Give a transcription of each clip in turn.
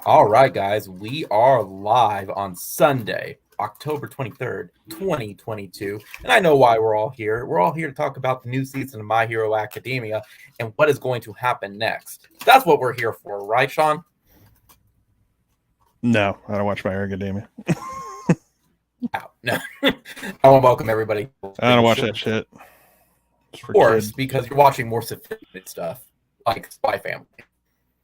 All right, guys, we are live on Sunday, October 23rd, 2022. And I know why we're all here. We're all here to talk about the new season of My Hero Academia and what is going to happen next. That's what we're here for, right, Sean? No, I don't watch My Hero Academia. No. I want to welcome everybody. I don't watch that shit. Of course, because you're watching more sophisticated stuff like Spy Family.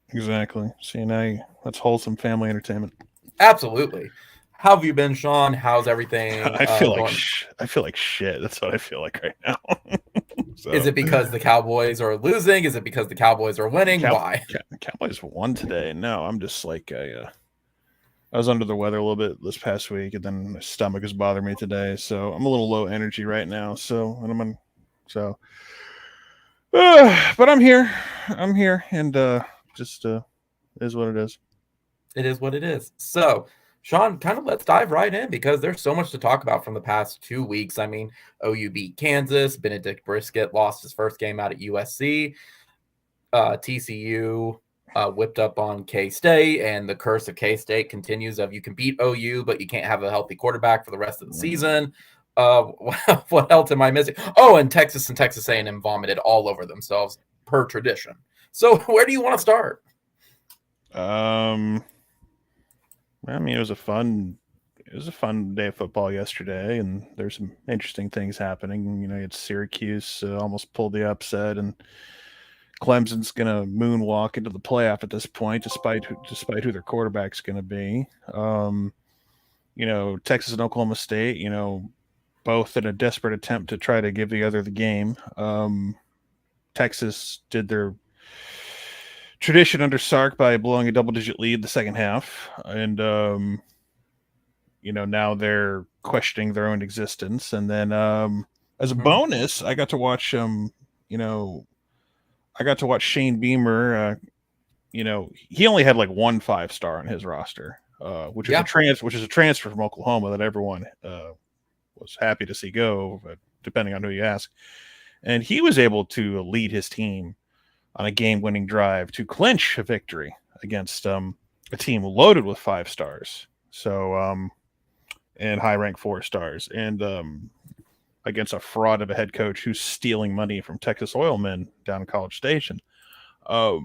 Exactly. See, now that's wholesome family entertainment. Absolutely. How have you been, Sean? How's everything? I feel like shit. That's what I feel like right now. So. Is it because the Cowboys are losing? Is it because the Cowboys are winning? Why? Cowboys won today. No, I'm just like I was under the weather a little bit this past week, and then my stomach is bothering me today, so I'm a little low energy right now. But I'm here. And just is what it is. It is what it is. So, Sean, kind of let's dive right in because there's so much to talk about from the past 2 weeks. I mean, OU beat Kansas. Benedict Brisket lost his first game out at USC. TCU whipped up on K-State, and the curse of K-State continues of you can beat OU, but you can't have a healthy quarterback for the rest of the season. What else am I missing? Oh, and Texas A&M vomited all over themselves per tradition. So where do you want to start? I mean, it was a fun day of football yesterday, and there's some interesting things happening. You know, it's Syracuse almost pulled the upset, and Clemson's gonna moonwalk into the playoff at this point, despite who their quarterback's gonna be. You know, Texas and Oklahoma State, you know, both in a desperate attempt to try to give the other the game. Texas did their tradition under Sark by blowing a double-digit lead the second half, and you know, now they're questioning their own existence. And then as a bonus, I got to watch Shane Beamer. You know, he only had like 1 5-star on his roster, which is a transfer from Oklahoma that everyone was happy to see go, depending on who you ask. And he was able to lead his team on a game-winning drive to clinch a victory against a team loaded with 5 stars. So, and high-ranked 4 stars, and against a fraud of a head coach who's stealing money from Texas oil men down in College Station. Did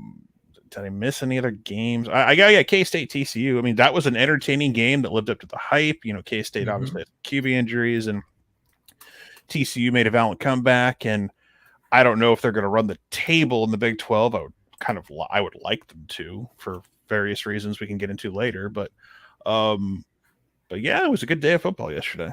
I miss any other games? I got K-State TCU. I mean, that was an entertaining game that lived up to the hype. You know, K-State obviously had QB injuries, and TCU made a valiant comeback. And I don't know if they're going to run the table in the Big 12. I would like them to, for various reasons we can get into later. But yeah, it was a good day of football yesterday.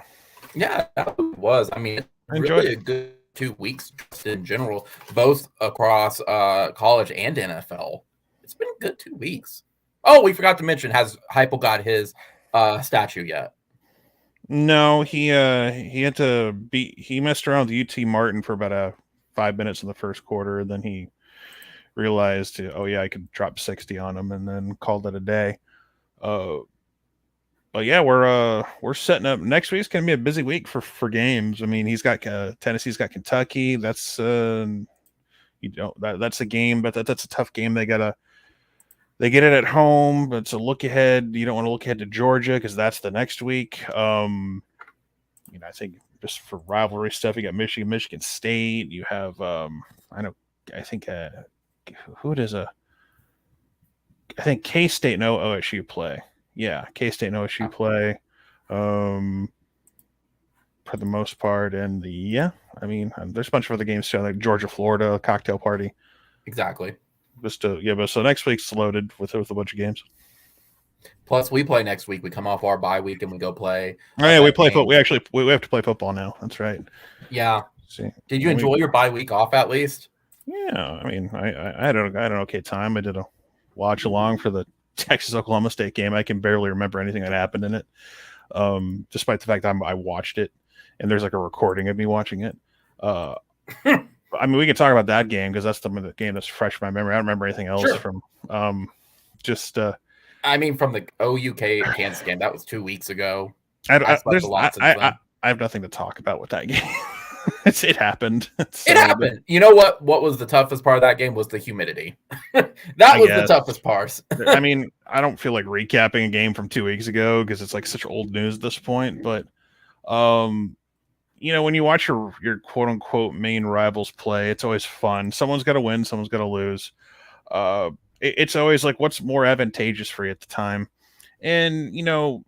Yeah, that was. I mean, really a good 2 weeks in general, both across college and NFL. It's been a good 2 weeks. Oh, we forgot to mention, has Heupel got his statue yet? No, he messed around with UT Martin for about 5 minutes in the first quarter, and then he realized, oh yeah, I could drop 60 on him, and then called it a day. But yeah, we're setting up. Next week's gonna be a busy week for games. I mean, he's got Tennessee's got Kentucky. That's that's a game, but that's a tough game. They get it at home, but it's a look ahead. You don't want to look ahead to Georgia because that's the next week. You know, I think just for rivalry stuff, you got Michigan State. You have I think K-State and OSU play. Yeah, K-State and OSU play for the most part. And I mean, there's a bunch of other games too, like Georgia, Florida, cocktail party. Exactly. But so next week's loaded with a bunch of games. Plus, we play next week. We come off our bye week and we go play. Oh yeah, we play football. We have to play football now. That's right. Yeah. See, did you enjoy your bye week off at least? Yeah, I mean, I had an okay time. I did a watch along for the Texas Oklahoma State game. I can barely remember anything that happened in it, despite the fact that I watched it, and there's like a recording of me watching it. I mean, we can talk about that game because that's the game that's fresh in my memory. I don't remember anything else from I mean, from the OUK Kansas game, that was 2 weeks ago. I have nothing to talk about with that game. It happened. It happened. You know what? What was the toughest part of that game was the humidity. That was the toughest part. I mean, I don't feel like recapping a game from 2 weeks ago because it's like such old news at this point. But, you know, when you watch your quote unquote main rivals play, it's always fun. Someone's got to win, someone's got to lose. It's always like, what's more advantageous for you at the time? And, you know,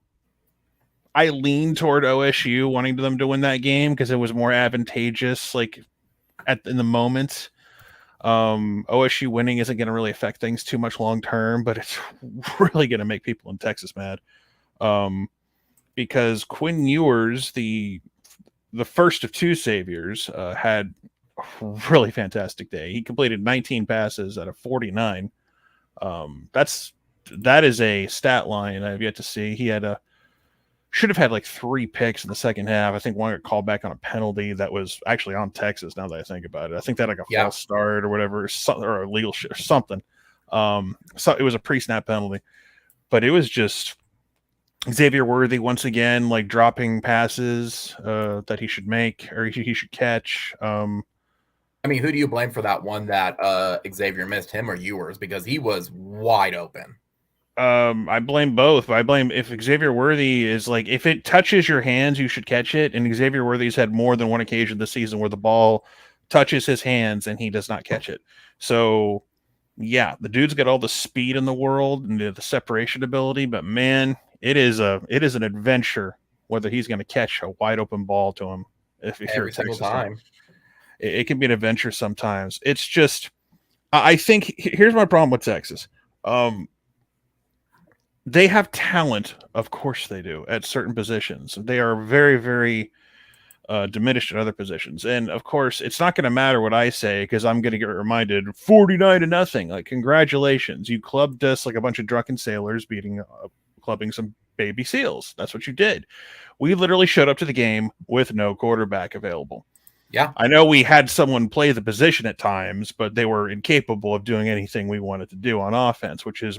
I lean toward OSU wanting them to win that game because it was more advantageous, like in the moment. OSU winning isn't going to really affect things too much long term, but it's really going to make people in Texas mad. Because Quinn Ewers, the first of two saviors, had a really fantastic day. He completed 19 passes out of 49. That is a stat line I've yet to see. He should have had like 3 picks in the second half. I think one got called back on a penalty that was actually on Texas. Now that I think about it, I think that like a false start or whatever, or illegal shit or something. So it was a pre-snap penalty, but it was just Xavier Worthy once again, like dropping passes that he should make or he should catch. I mean, who do you blame for that one that Xavier missed, him or Ewers? Because he was wide open. I blame both. I blame if Xavier Worthy is like, if it touches your hands, you should catch it. And Xavier Worthy's had more than one occasion this season where the ball touches his hands and he does not catch it. So yeah, the dude's got all the speed in the world and the separation ability, but man, it is an adventure whether he's going to catch a wide open ball to him. If every single time, it can be an adventure sometimes. It's just, I think here's my problem with Texas. They have talent, of course they do, at certain positions. They are very, very diminished at other positions. And of course, it's not going to matter what I say because I'm going to get reminded 49-0. Like, congratulations, you clubbed us like a bunch of drunken sailors clubbing some baby seals. That's what you did. We literally showed up to the game with no quarterback available. Yeah, I know we had someone play the position at times, but they were incapable of doing anything we wanted to do on offense, which is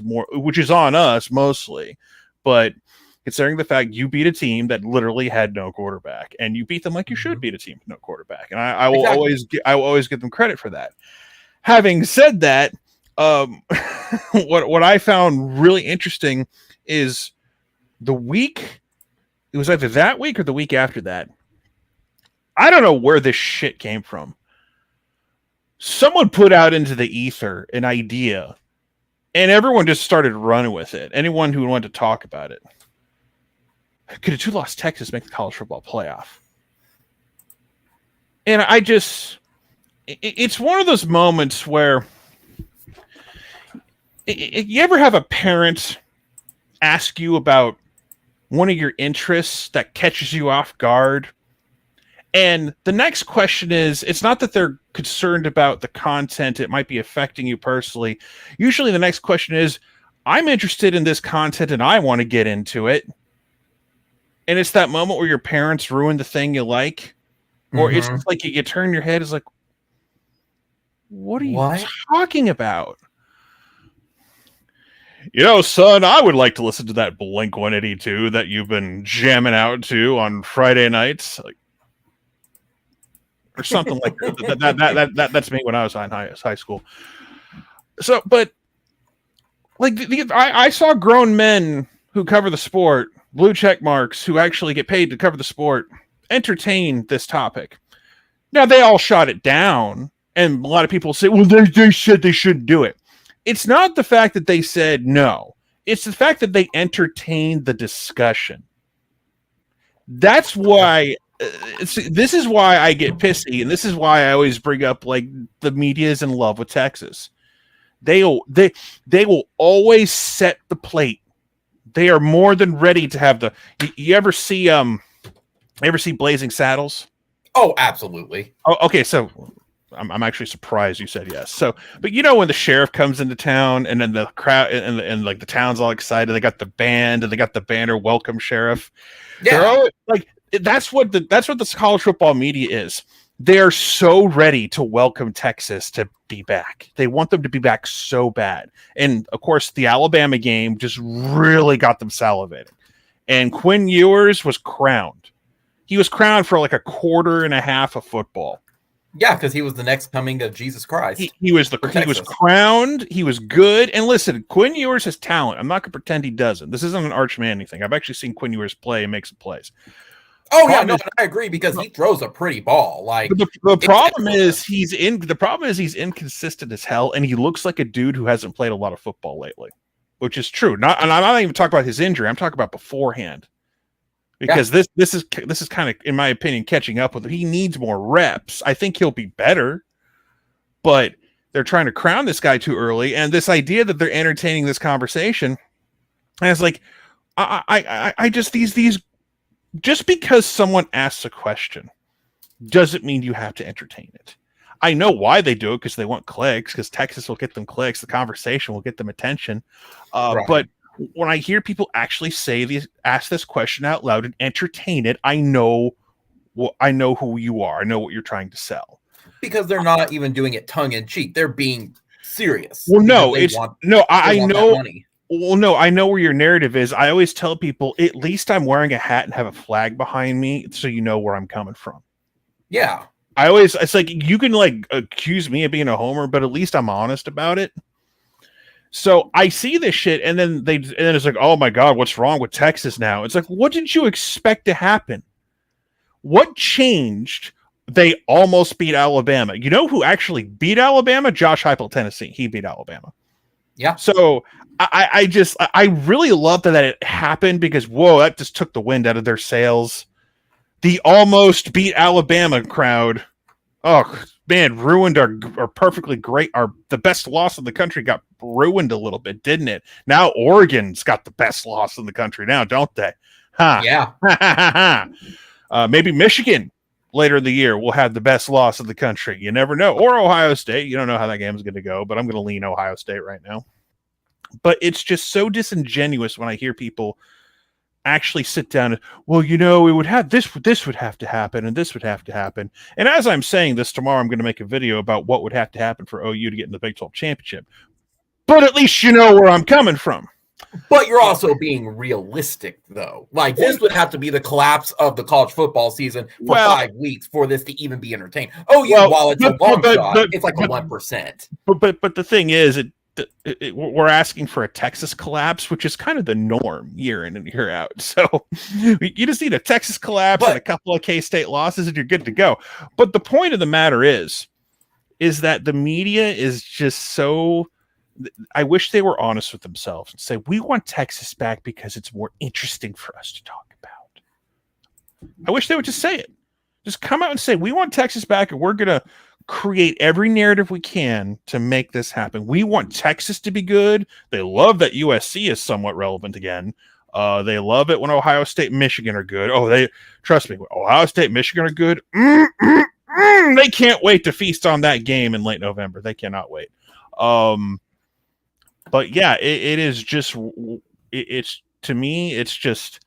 on us mostly. But considering the fact you beat a team that literally had no quarterback, and you beat them like you should beat a team with no quarterback, and I will always give them credit for that. Having said that, what I found really interesting is the week. It was either that week or the week after that. I don't know where this shit came from. Someone put out into the ether an idea, and everyone just started running with it. Anyone who wanted to talk about it. Could a 2-loss Texas make the college football playoff? And it's one of those moments where you ever have a parent ask you about one of your interests that catches you off guard? And the next question is, it's not that they're concerned about the content. It might be affecting you personally. Usually the next question is, I'm interested in this content and I want to get into it. And it's that moment where your parents ruin the thing you like. Or it's like you turn your head, it's like, what are you talking about? You know, son, I would like to listen to that Blink 182 that you've been jamming out to on Friday nights. Like, or something like that. That's me when I was in high school. So, but like I saw grown men who cover the sport, blue check marks, who actually get paid to cover the sport, entertain this topic. Now they all shot it down, and a lot of people say, "Well, they said they shouldn't do it." It's not the fact that they said no; it's the fact that they entertained the discussion. That's why. This is why I get pissy, and this is why I always bring up like the media is in love with Texas. They will always set the plate. They are more than ready to have the. You ever see Blazing Saddles? Oh, absolutely. Oh, okay. So I'm actually surprised you said yes. So, but you know when the sheriff comes into town, and then the crowd and like the town's all excited. They got the band, and they got the banner "Welcome, Sheriff." Yeah, they're always, like. That's what the college football media is. They're so ready to welcome Texas to be back. They want them to be back so bad. And of course, the Alabama game just really got them salivating. And Quinn Ewers was crowned. He was crowned for like a quarter and a half of football. Yeah, because he was the next coming of Jesus Christ. He was crowned. He was good. And listen, Quinn Ewers has talent. I'm not going to pretend he doesn't. This isn't an Arch Manning thing. I've actually seen Quinn Ewers play and make some plays. Oh yeah, no, I agree because he throws a pretty ball. Like the problem is he's inconsistent as hell, and he looks like a dude who hasn't played a lot of football lately, which is true. And I'm not even talking about his injury. I'm talking about beforehand, because this is kind of, in my opinion, catching up with him. He needs more reps. I think he'll be better, but they're trying to crown this guy too early, and this idea that they're entertaining this conversation, and it's like, I just these. Just because someone asks a question doesn't mean you have to entertain it. I know why they do it, because they want clicks, because Texas will get them clicks. The conversation will get them attention. Right. But when I hear people actually ask this question out loud and entertain it, I know who you are. I know what you're trying to sell. Because they're not even doing it tongue in cheek. They're being serious. Well, I know. Well, no, I know where your narrative is. I always tell people, at least I'm wearing a hat and have a flag behind me, so you know where I'm coming from. Yeah. It's like, you can like accuse me of being a homer, but at least I'm honest about it. So I see this shit, and then it's like, oh my God, what's wrong with Texas now? It's like, what did you expect to happen? What changed? They almost beat Alabama. You know who actually beat Alabama? Josh Heupel, Tennessee. He beat Alabama. Yeah. So I really love that it happened, because whoa, that just took the wind out of their sails. The almost beat Alabama crowd, oh man, ruined our perfectly great, the best loss in the country got ruined a little bit, didn't it? Now Oregon's got the best loss in the country now, don't they? Huh? Yeah. Maybe Michigan later in the year will have the best loss in the country. You never know. Or Ohio State. You don't know how that game's going to go, but I'm going to lean Ohio State right now. But it's just so disingenuous when I hear people actually sit down and, well, you know, it would have this would have to happen, and this would have to happen. And as I'm saying this, tomorrow I'm going to make a video about what would have to happen for OU to get in the Big 12 championship. But at least you know where I'm coming from. But you're also being realistic, though. Like, this would have to be the collapse of the college football season for 5 weeks for this to even be entertained. While it's a long shot, it's like a 1%. But the thing is, we're asking for a Texas collapse, which is kind of the norm year in and year out. So you just need a Texas collapse and a couple of K-State losses, and you're good to go. But the point of the matter is that the media is just so... I wish they were honest with themselves and say, we want Texas back because it's more interesting for us to talk about. I wish they would just say it. Just come out and say, we want Texas back, and we're going to create every narrative we can to make this happen. We want Texas to be good. They love that USC is somewhat relevant again. They love it when Ohio State and Michigan are good. Oh, trust me, when Ohio State and Michigan are good, they can't wait to feast on that game in late November. They cannot wait. But yeah, it is just, it's to me, it's just,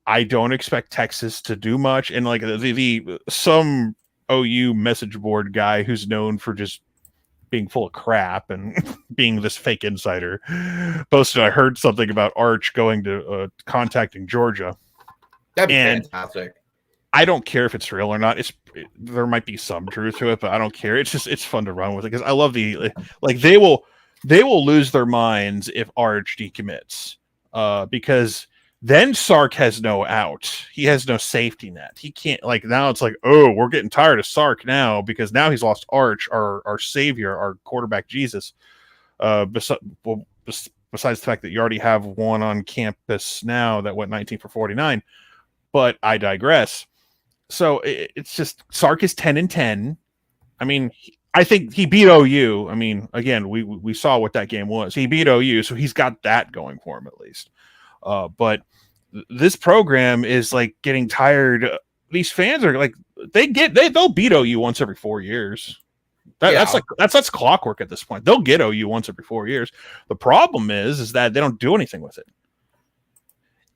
I don't expect Texas to do much. And like some OU message board guy who's known for just being full of crap and being this fake insider posted, I heard something about Arch going to contacting Georgia. That'd be fantastic. I don't care if it's real or not. There might be some truth to it, but I don't care. It's fun to run with it, because I love they will lose their minds if Arch decommits, because then Sark has no out. He has no safety net. He can't, like, now it's like, oh, we're getting tired of Sark now, because now he's lost Arch, our savior, our quarterback Jesus. Besides the fact that you already have one on campus now that went 19 for 49, but I digress. So it's just, Sark is 10-10. I mean, I think he beat OU. I mean, again, we saw what that game was. He beat OU, so he's got that going for him at least. But this program is like getting tired. These fans are like, they'll beat OU once every 4 years. That's clockwork at this point. They'll get OU once every 4 years. The problem is that they don't do anything with it.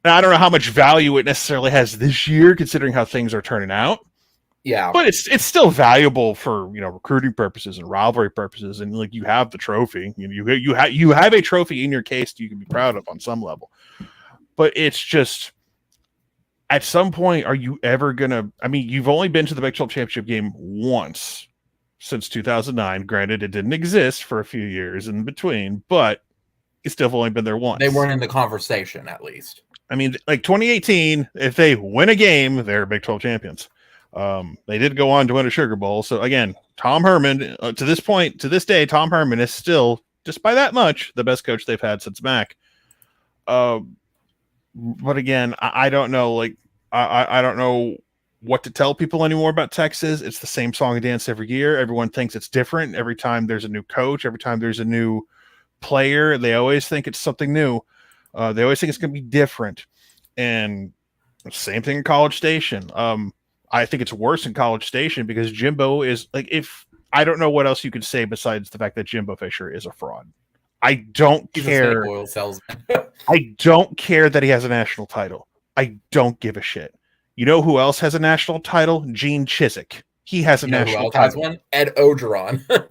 Now, I don't know how much value it necessarily has this year, considering how things are turning out. Yeah, but it's still valuable for, recruiting purposes and rivalry purposes, and like, you have the trophy. You have a trophy in your case that you can be proud of on some level. But it's just, at some point, are you ever gonna? I mean, you've only been to the Big 12 championship game once since 2009. Granted, it didn't exist for a few years in between, but it's still only been there once. They weren't in the conversation, at least. I mean, like 2018, if they win a game, they're Big 12 champions. They did go on to win a Sugar Bowl. So again, Tom Herman, to this point, to this day, Tom Herman is still, just by that much, the best coach they've had since Mac. But again, I don't know. Like, I don't know what to tell people anymore about Texas. It's the same song and dance every year. Everyone thinks it's different. Every time there's a new coach, every time there's a new player, they always think it's something new. They always think it's going to be different. And same thing in College Station. I think it's worse in College Station because Jimbo is like, if I don't know what else you could say besides the fact that Jimbo Fisher is a fraud. I don't care. Oil salesman. I don't care that he has a national title. I don't give a shit. You know who else has a national title? Gene Chizik. He has a national title. Has one? Ed Ogeron.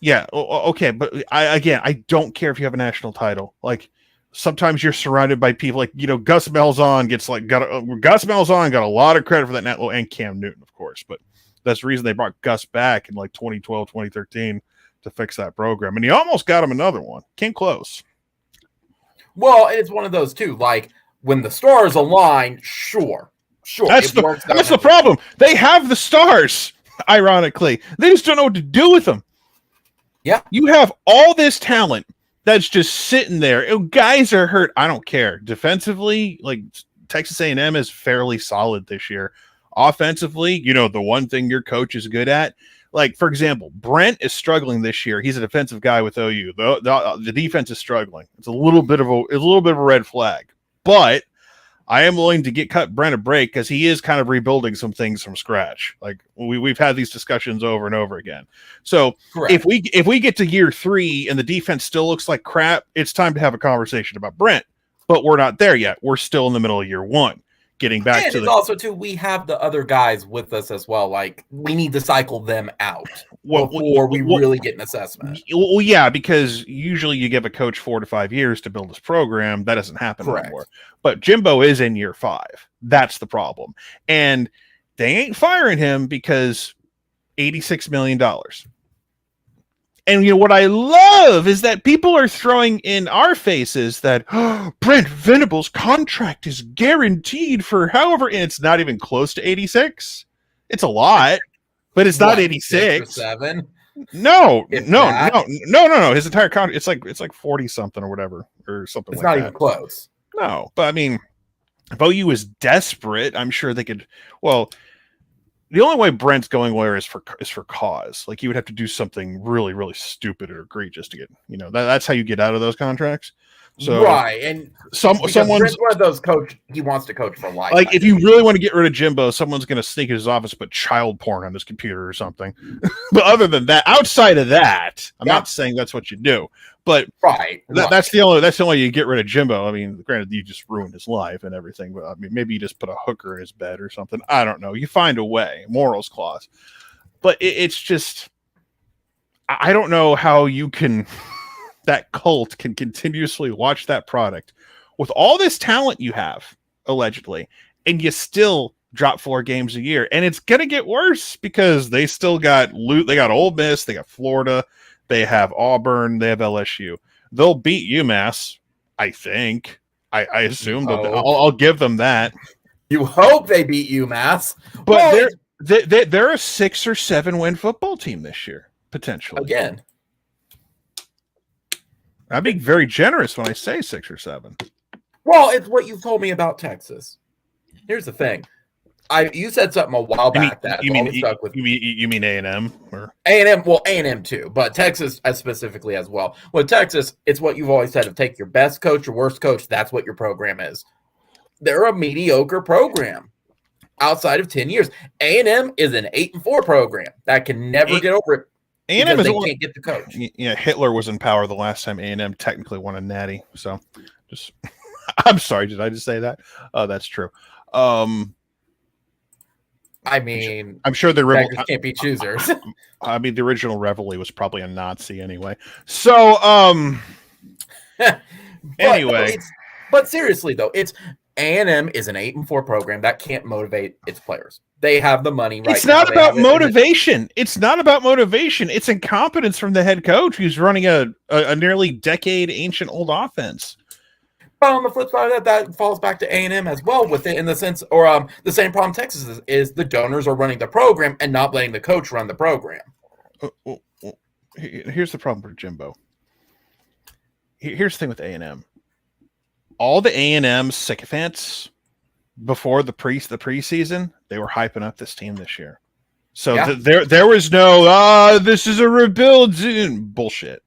Yeah. Okay. But I don't care if you have a national title. Like, sometimes you're surrounded by people like, Gus Malzahn got a lot of credit for that. And Cam Newton, of course, but that's the reason they brought Gus back in like 2012, 2013 to fix that program. And he almost got him another one. Came close. Well, it's one of those too. Like, when the stars align, sure. That's the problem. They have the stars, ironically. They just don't know what to do with them. Yeah. You have all this talent that's just sitting there. Guys are hurt. I don't care. Defensively, like, Texas A&M is fairly solid this year. Offensively, the one thing your coach is good at, like, for example, Brent is struggling this year. He's a defensive guy with OU. The defense is struggling. It's a little bit of a red flag. But I am willing to cut Brent a break because he is kind of rebuilding some things from scratch. Like, we've had these discussions over and over again. So correct. if we get to year 3 and the defense still looks like crap, it's time to have a conversation about Brent. But we're not there yet. We're still in the middle of year 1. Getting back and to it's also too, we have the other guys with us as well. Like, we need to cycle them out before we really get an assessment. Well, yeah, because usually you give a coach 4 to 5 years to build his program. That doesn't happen anymore. But Jimbo is in year 5. That's the problem. And they ain't firing him because $86 million. And what I love is that people are throwing in our faces that Brent Venables' contract is guaranteed for however, and it's not even close to 86. It's a lot, but it's not 86. 6 or 7. No. His entire contract, it's like 40 something or whatever or something. It's like not that. even close. No, but I mean, if OU is desperate, I'm sure they could. Well, the only way Brent's going where is for cause. Like, you would have to do something really, really stupid or egregious to get, that's how you get out of those contracts. So right, and someone's Brent's one of those coach. He wants to coach for life. Like, if you really want to get rid of Jimbo, someone's going to sneak in his office, put child porn on his computer or something. But other than that, outside of that, I'm not saying that's what you do. But that's the only way you get rid of Jimbo. I mean, granted, you just ruined his life and everything, but I mean, maybe you just put a hooker in his bed or something. I don't know. You find a way, morals clause. But it's just, I don't know how you can, that cult can continuously watch that product with all this talent you have, allegedly, and you still drop 4 games a year. And it's going to get worse because they still got they got Ole Miss, they got Florida, they have Auburn, they have LSU. They'll beat UMass, I think. I assume I'll give them that. You hope they beat UMass, but they're a 6 or 7 win football team this year, potentially. Again, I'm being very generous when I say 6 or 7. Well, it's what you've told me about Texas. Here's the thing. You said something a while back you mean A&M or A&M? Well, A&M too, but Texas specifically as well. With Texas, it's what you've always said: to take your best coach, your worst coach. That's what your program is. They're a mediocre program outside of 10 years. A&M is an 8-4 program that can never get over it. A&M can't get the coach. Yeah, Hitler was in power the last time A&M technically won a natty. So, just I'm sorry, did I just say that? Oh, that's true. I mean, I'm sure the can't be choosers. I mean, the original Reveille was probably a Nazi anyway. So, anyway, but seriously though, A&M is an 8-4 program that can't motivate its players. They have the money right now. It's not about motivation. It's not about motivation. It's incompetence from the head coach who's running a nearly decade ancient old offense. But on the flip side of that falls back to A&M as well with it in the sense, or the same problem Texas is the donors are running the program and not letting the coach run the program. Here's the problem for Jimbo. Here's the thing with A&M. All the A&M sycophants before the preseason, they were hyping up this team this year. So there was no this is a rebuild bullshit.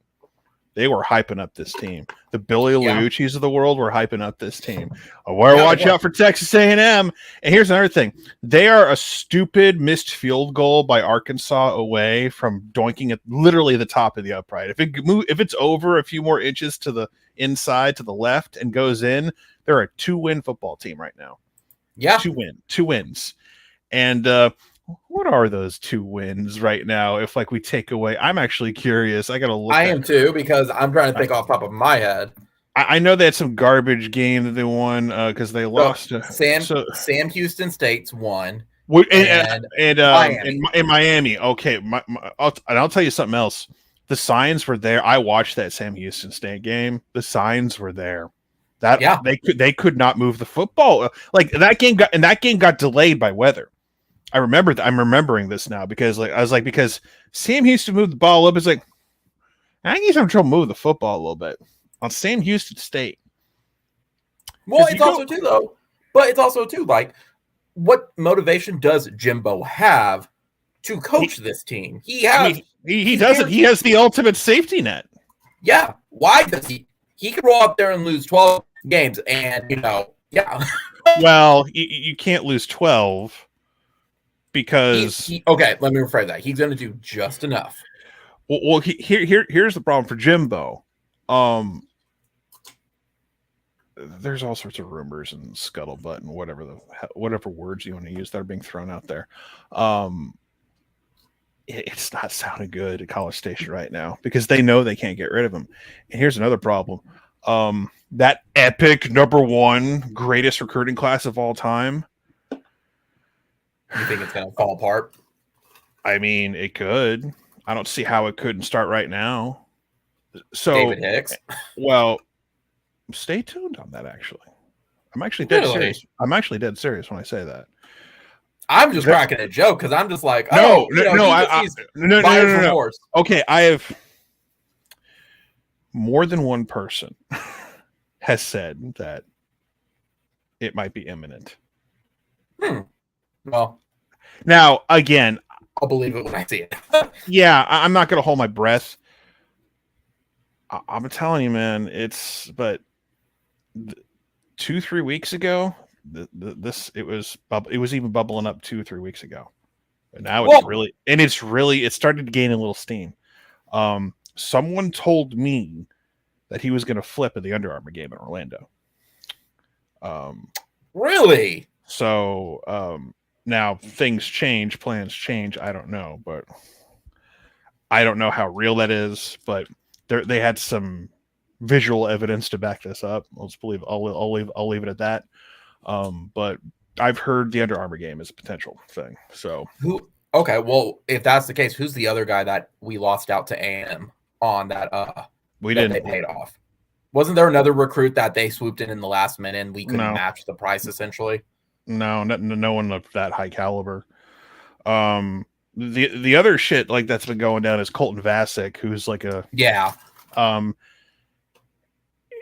They were hyping up this team. The Billy Liucci's of the world were hyping up this team. Watch out for Texas A&M. And here's another thing. They are a stupid missed field goal by Arkansas away from doinking at literally the top of the upright. If it's over a few more inches to the inside, to the left, and goes in, they're a 2-win football team right now. Yeah. 2 wins. And what are those 2 wins right now? If we take away, I'm actually curious. I gotta look. I am too, because I'm trying to think off the top of my head. I know they had some garbage game that they won because they lost. Sam Houston State's won. In Miami. Okay, I'll tell you something else. The signs were there. I watched that Sam Houston State game. The signs were there. They could not move the football. That game got delayed by weather. I remember I'm remembering this now because because Sam Houston moved the ball up. It's I think he's having trouble moving the football a little bit on Sam Houston State. Well, it's also too what motivation does Jimbo have to coach this team? He doesn't. He has the ultimate safety net. Yeah. Why does he? He could roll up there and lose 12 games, and Well, you can't lose 12. Because okay, let me rephrase that. He's going to do just enough. Well, here's the problem for Jimbo. There's all sorts of rumors and scuttlebutt and whatever words you want to use that are being thrown out there. It's not sounding good at College Station right now because they know they can't get rid of him. And here's another problem. That epic #1 greatest recruiting class of all time. You think it's going to fall apart? I mean, it could. I don't see how it couldn't start right now. So, David Hicks. Well, stay tuned on that. Actually, I'm actually dead serious. I'm actually dead serious when I say that. I'm just cracking a joke because I'm just like, no. Okay, I have more than one person has said that it might be imminent. Well, now again, I'll believe it when I see it. Yeah, I'm not going to hold my breath. I'm telling you, man, but 2-3 weeks ago, it was even bubbling up 2-3 weeks ago, and now it's started to gain a little steam. Someone told me that he was going to flip at the Under Armour game in Orlando. Really? So now things change, plans change. I don't know, but I don't know how real that is. But they had some visual evidence to back this up. I'll leave it at that. But I've heard the Under Armour game is a potential thing. So okay, well, if that's the case, who's the other guy that we lost out to A&M on that? They paid off. Wasn't there another recruit that they swooped in the last minute and we couldn't match the price essentially? No one of that high caliber. The other shit that's been going down is Colton Vasek, who's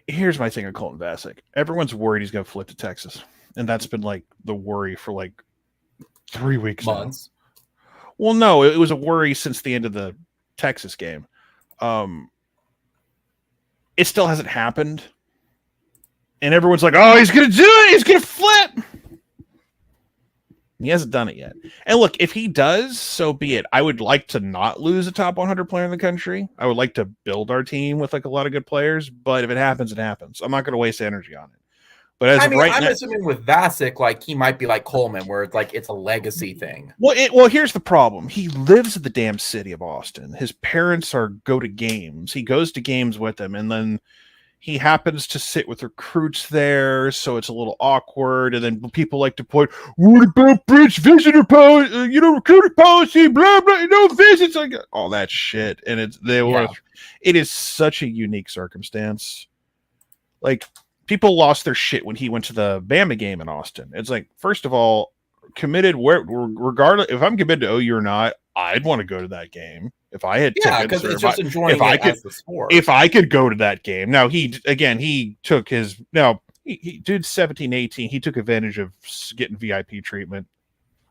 here's my thing on Colton Vasek. Everyone's worried he's going to flip to Texas, and that's been the worry for 3 weeks. Months. Now. Well, no, it was a worry since the end of the Texas game. It still hasn't happened, and everyone's like, "Oh, he's going to do it. He's going to flip." He hasn't done it yet. And look, if he does, so be it. I would like to not lose a top 100 player in the country. I would like to build our team with a lot of good players, but if it happens, it happens. I'm not going to waste energy on it. But I'm assuming with Vasek, he might be like Coleman, where it's a legacy thing. Well, here's the problem. He lives in the damn city of Austin. His parents go to games. He goes to games with them, and then he happens to sit with recruits there, so it's a little awkward. And then people like to point, what about Bridge visitor policy, recruiter policy, blah, blah, no visits, like all that shit. And it is such a unique circumstance. Like, people lost their shit when he went to the Bama game in Austin. It's like, first of all, committed, regardless, if I'm committed to OU or not, I'd want to go to that game. If I had tickets, because it's just enjoying it as the sport. If I could go to that game. Now, he took his, he did 17, 18. He took advantage of getting VIP treatment.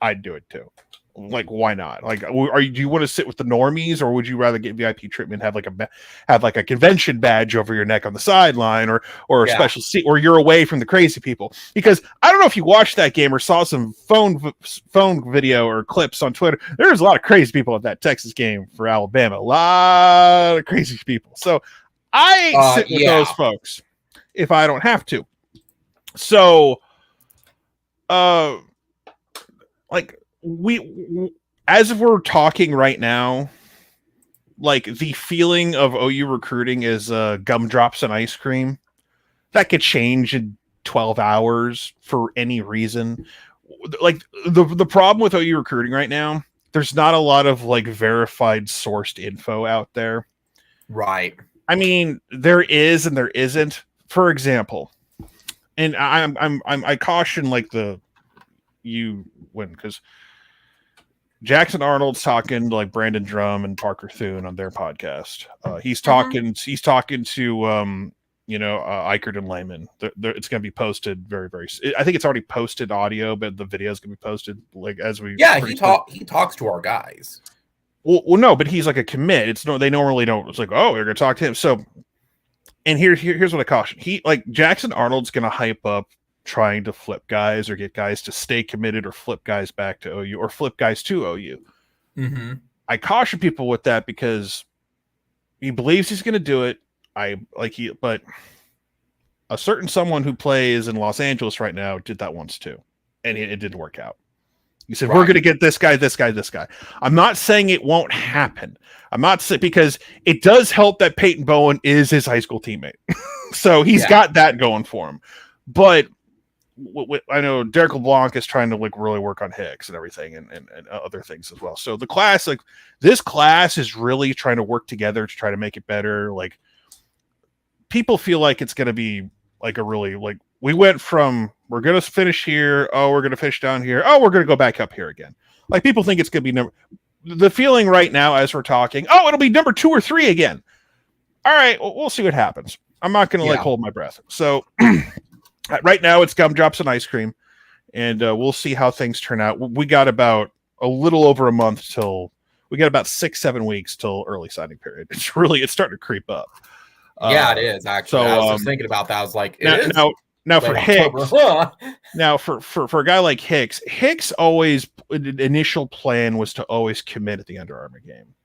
I'd do it too. Like, why not? Like, do you want to sit with the normies, or would you rather get VIP treatment, have like a convention badge over your neck on the sideline, or a special seat, or you're away from the crazy people? Because I don't know if you watched that game or saw some phone video or clips on Twitter. There's a lot of crazy people at that Texas game for Alabama. A lot of crazy people. So I sit with those folks if I don't have to. So, as if we're talking right now, like, the feeling of OU recruiting is gumdrops and ice cream. That could change in 12 hours for any reason. Like, the problem with OU recruiting right now, there's not a lot of like verified sourced info out there. Right. I mean, there is and there isn't. For example, and I caution like because Jackson Arnold's talking to like Brandon Drum and Parker Thune on their podcast. He's talking to Eichert and Lehman. It's going to be posted very, very. I think it's already posted audio, but the video is going to be posted like as we. Yeah, he talks to our guys. Well, no, but he's like a commit. They normally don't. It's like, oh, they're going to talk to him. So, and here's what I caution. Jackson Arnold's going to hype up trying to flip guys or get guys to stay committed or flip guys back to OU or flip guys to OU. Mm-hmm. I caution people with that because he believes he's going to do it. But a certain someone who plays in Los Angeles right now did that once too, and it didn't work out. He said, We're going to get this guy, this guy, this guy. I'm not saying it won't happen. I'm not saying, because it does help that Peyton Bowen is his high school teammate. So he's got that going for him. But I know Derek LeBlanc is trying to like really work on Hicks and everything and other things as well. So this class is really trying to work together to try to make it better. Like, people feel like it's going to be like we went from, we're going to finish here. Oh, we're going to finish down here. Oh, we're going to go back up here again. Like, people think it's going to be the feeling right now as we're talking. Oh, it'll be number 2 or 3 again. All right. We'll see what happens. I'm not going to hold my breath. So right now it's gumdrops and ice cream, and we'll see how things turn out. We got about a little over a month till we got about 6-7 weeks till early signing period. It's starting to creep up. Yeah, it is actually. So, I was just thinking about that. I was like, now for Hicks, now for a guy like Hicks always initial plan was to always commit at the Under Armour game.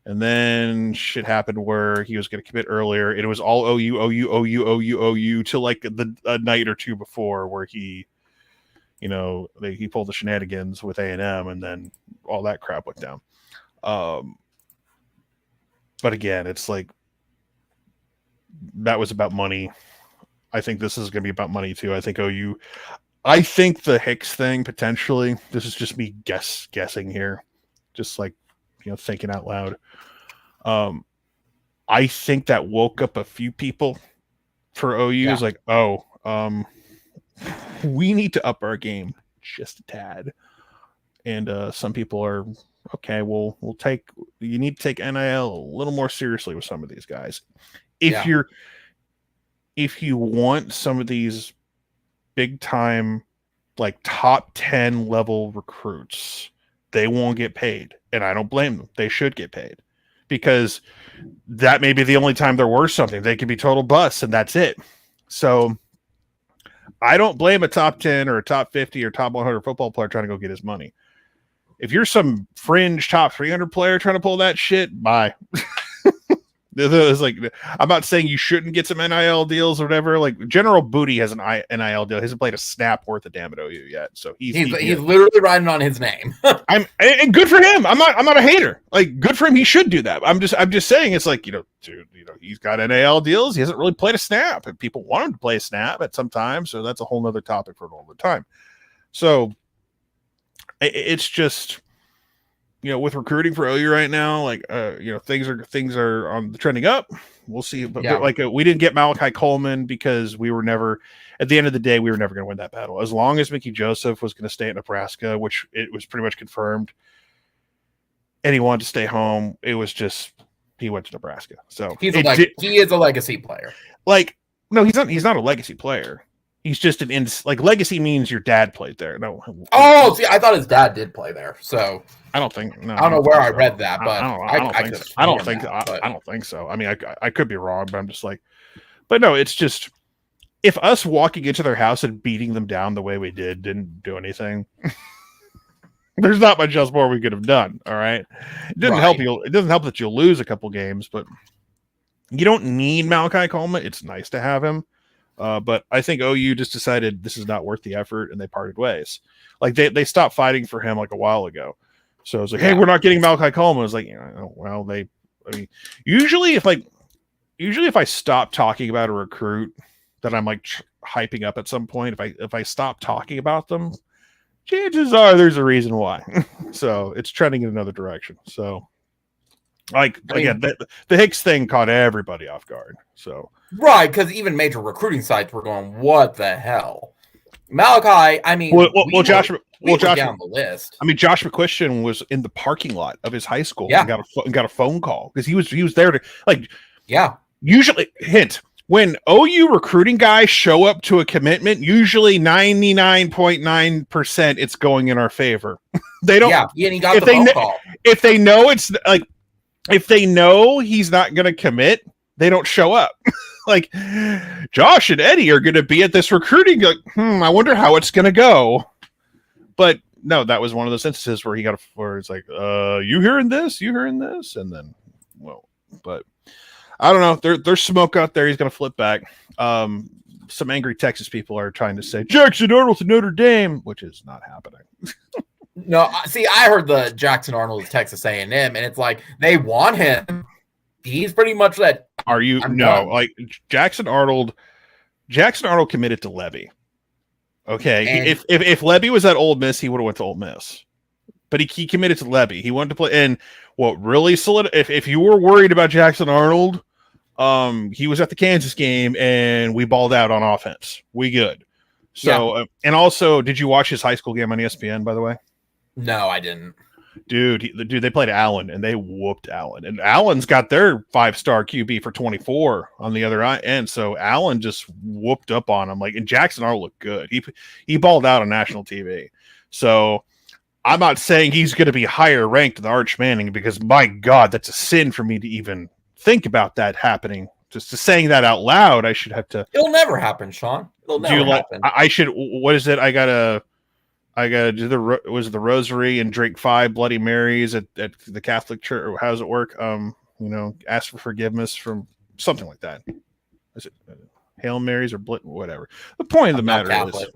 And then shit happened where he was going to commit earlier. It was all OU till like a night or two before, where he pulled the shenanigans with A&M, and then all that crap went down. But again, it's like that was about money. I think this is going to be about money too. I think OU. I think the Hicks thing potentially. This is just me guessing here, just like thinking out loud. I think that woke up a few people for OU. Yeah. Is like, we need to up our game just a tad. And some people are okay. We'll take. You need to take NIL a little more seriously with some of these guys. If you want some of these big time, like top 10 level recruits, they won't get paid. And I don't blame them. They should get paid, because that may be the only time they're worth something. They could be total busts, and that's it. So I don't blame a top 10 or a top 50 or top 100 football player trying to go get his money. If you're some fringe top 300 player trying to pull that shit, bye. It's like, I'm not saying you shouldn't get some NIL deals or whatever. Like General Booty has an NIL deal. He hasn't played a snap worth of damn at OU yet, so he's literally riding on his name. And good for him. I'm not a hater. Like, good for him. He should do that. I'm just saying, it's like, dude, he's got NIL deals. He hasn't really played a snap, and people want him to play a snap at some time. So that's a whole nother topic for another time. So it's just, with recruiting for OU right now, like, things are on the trending up. We'll see. But we didn't get Malachi Coleman because we were never, at the end of the day, we were never going to win that battle. As long as Mickey Joseph was going to stay at Nebraska, which it was pretty much confirmed, and he wanted to stay home, it was just, he went to Nebraska. So he is a legacy player. Like, no, he's not a legacy player. He's just legacy means your dad played there. No. Oh, see, I thought his dad did play there. So I don't think. No, I don't know where I read that, but I don't think so. I mean, I could be wrong, but I'm just like, but no, it's just, if us walking into their house and beating them down the way we didn't do anything. There's not much else more we could have done. All right, it doesn't help you. It doesn't help that you'll lose a couple games, but you don't need Malachi Coleman. It's nice to have him. But I think OU just decided this is not worth the effort, and they parted ways. Like they stopped fighting for him like a while ago. So it's like, hey, we're not getting Malachi Coleman. It's like, usually if I stop talking about a recruit that I'm like hyping up at some point, if I stop talking about them, chances are there's a reason why. So it's trending in another direction. So the Hicks thing caught everybody off guard. So right, because even major recruiting sites were going, "What the hell?" Malachi, I mean, Josh down the list. I mean, Josh McCuistion was in the parking lot of his high school and got a phone call because he was there to Usually, hint, when OU recruiting guys show up to a commitment, usually 99.9% it's going in our favor. They don't. Yeah, and he got the phone call. If they know it's like, if they know he's not going to commit, they don't show up. Like, Josh and Eddie are going to be at this recruiting. Like, I wonder how it's going to go. But no, that was one of those instances where where it's like, you hearing this? And then, but I don't know. There's smoke out there. He's going to flip back. Some angry Texas people are trying to say Jackson Arnold to Notre Dame, which is not happening. No, see, I heard the Jackson Arnold is Texas A&M, and it's like they want him. He's pretty much that. Are you? No, like Jackson Arnold committed to Levy. Okay, and if Levy was at Ole Miss, he would have went to Ole Miss. But he committed to Levy. He wanted to play. And what really if you were worried about Jackson Arnold, he was at the Kansas game and we balled out on offense. We good. So and also, did you watch his high school game on ESPN? By the way, no, I didn't. Dude, they played Allen and they whooped Allen. And Allen's got their 5-star QB for 24 on the other end. So Allen just whooped up on him. And Jackson Arnold looked good. He balled out on national TV. So I'm not saying he's going to be higher ranked than Arch Manning because, my God, that's a sin for me to even think about that happening. Just to saying that out loud, I should have to. It'll never happen, Sean. It'll never happen. I should. What is it? I gotta do the rosary and drink 5 Bloody Marys at the Catholic Church. Or how does it work? Ask for forgiveness from something like that. Is it Hail Marys or whatever? The point of the matter is,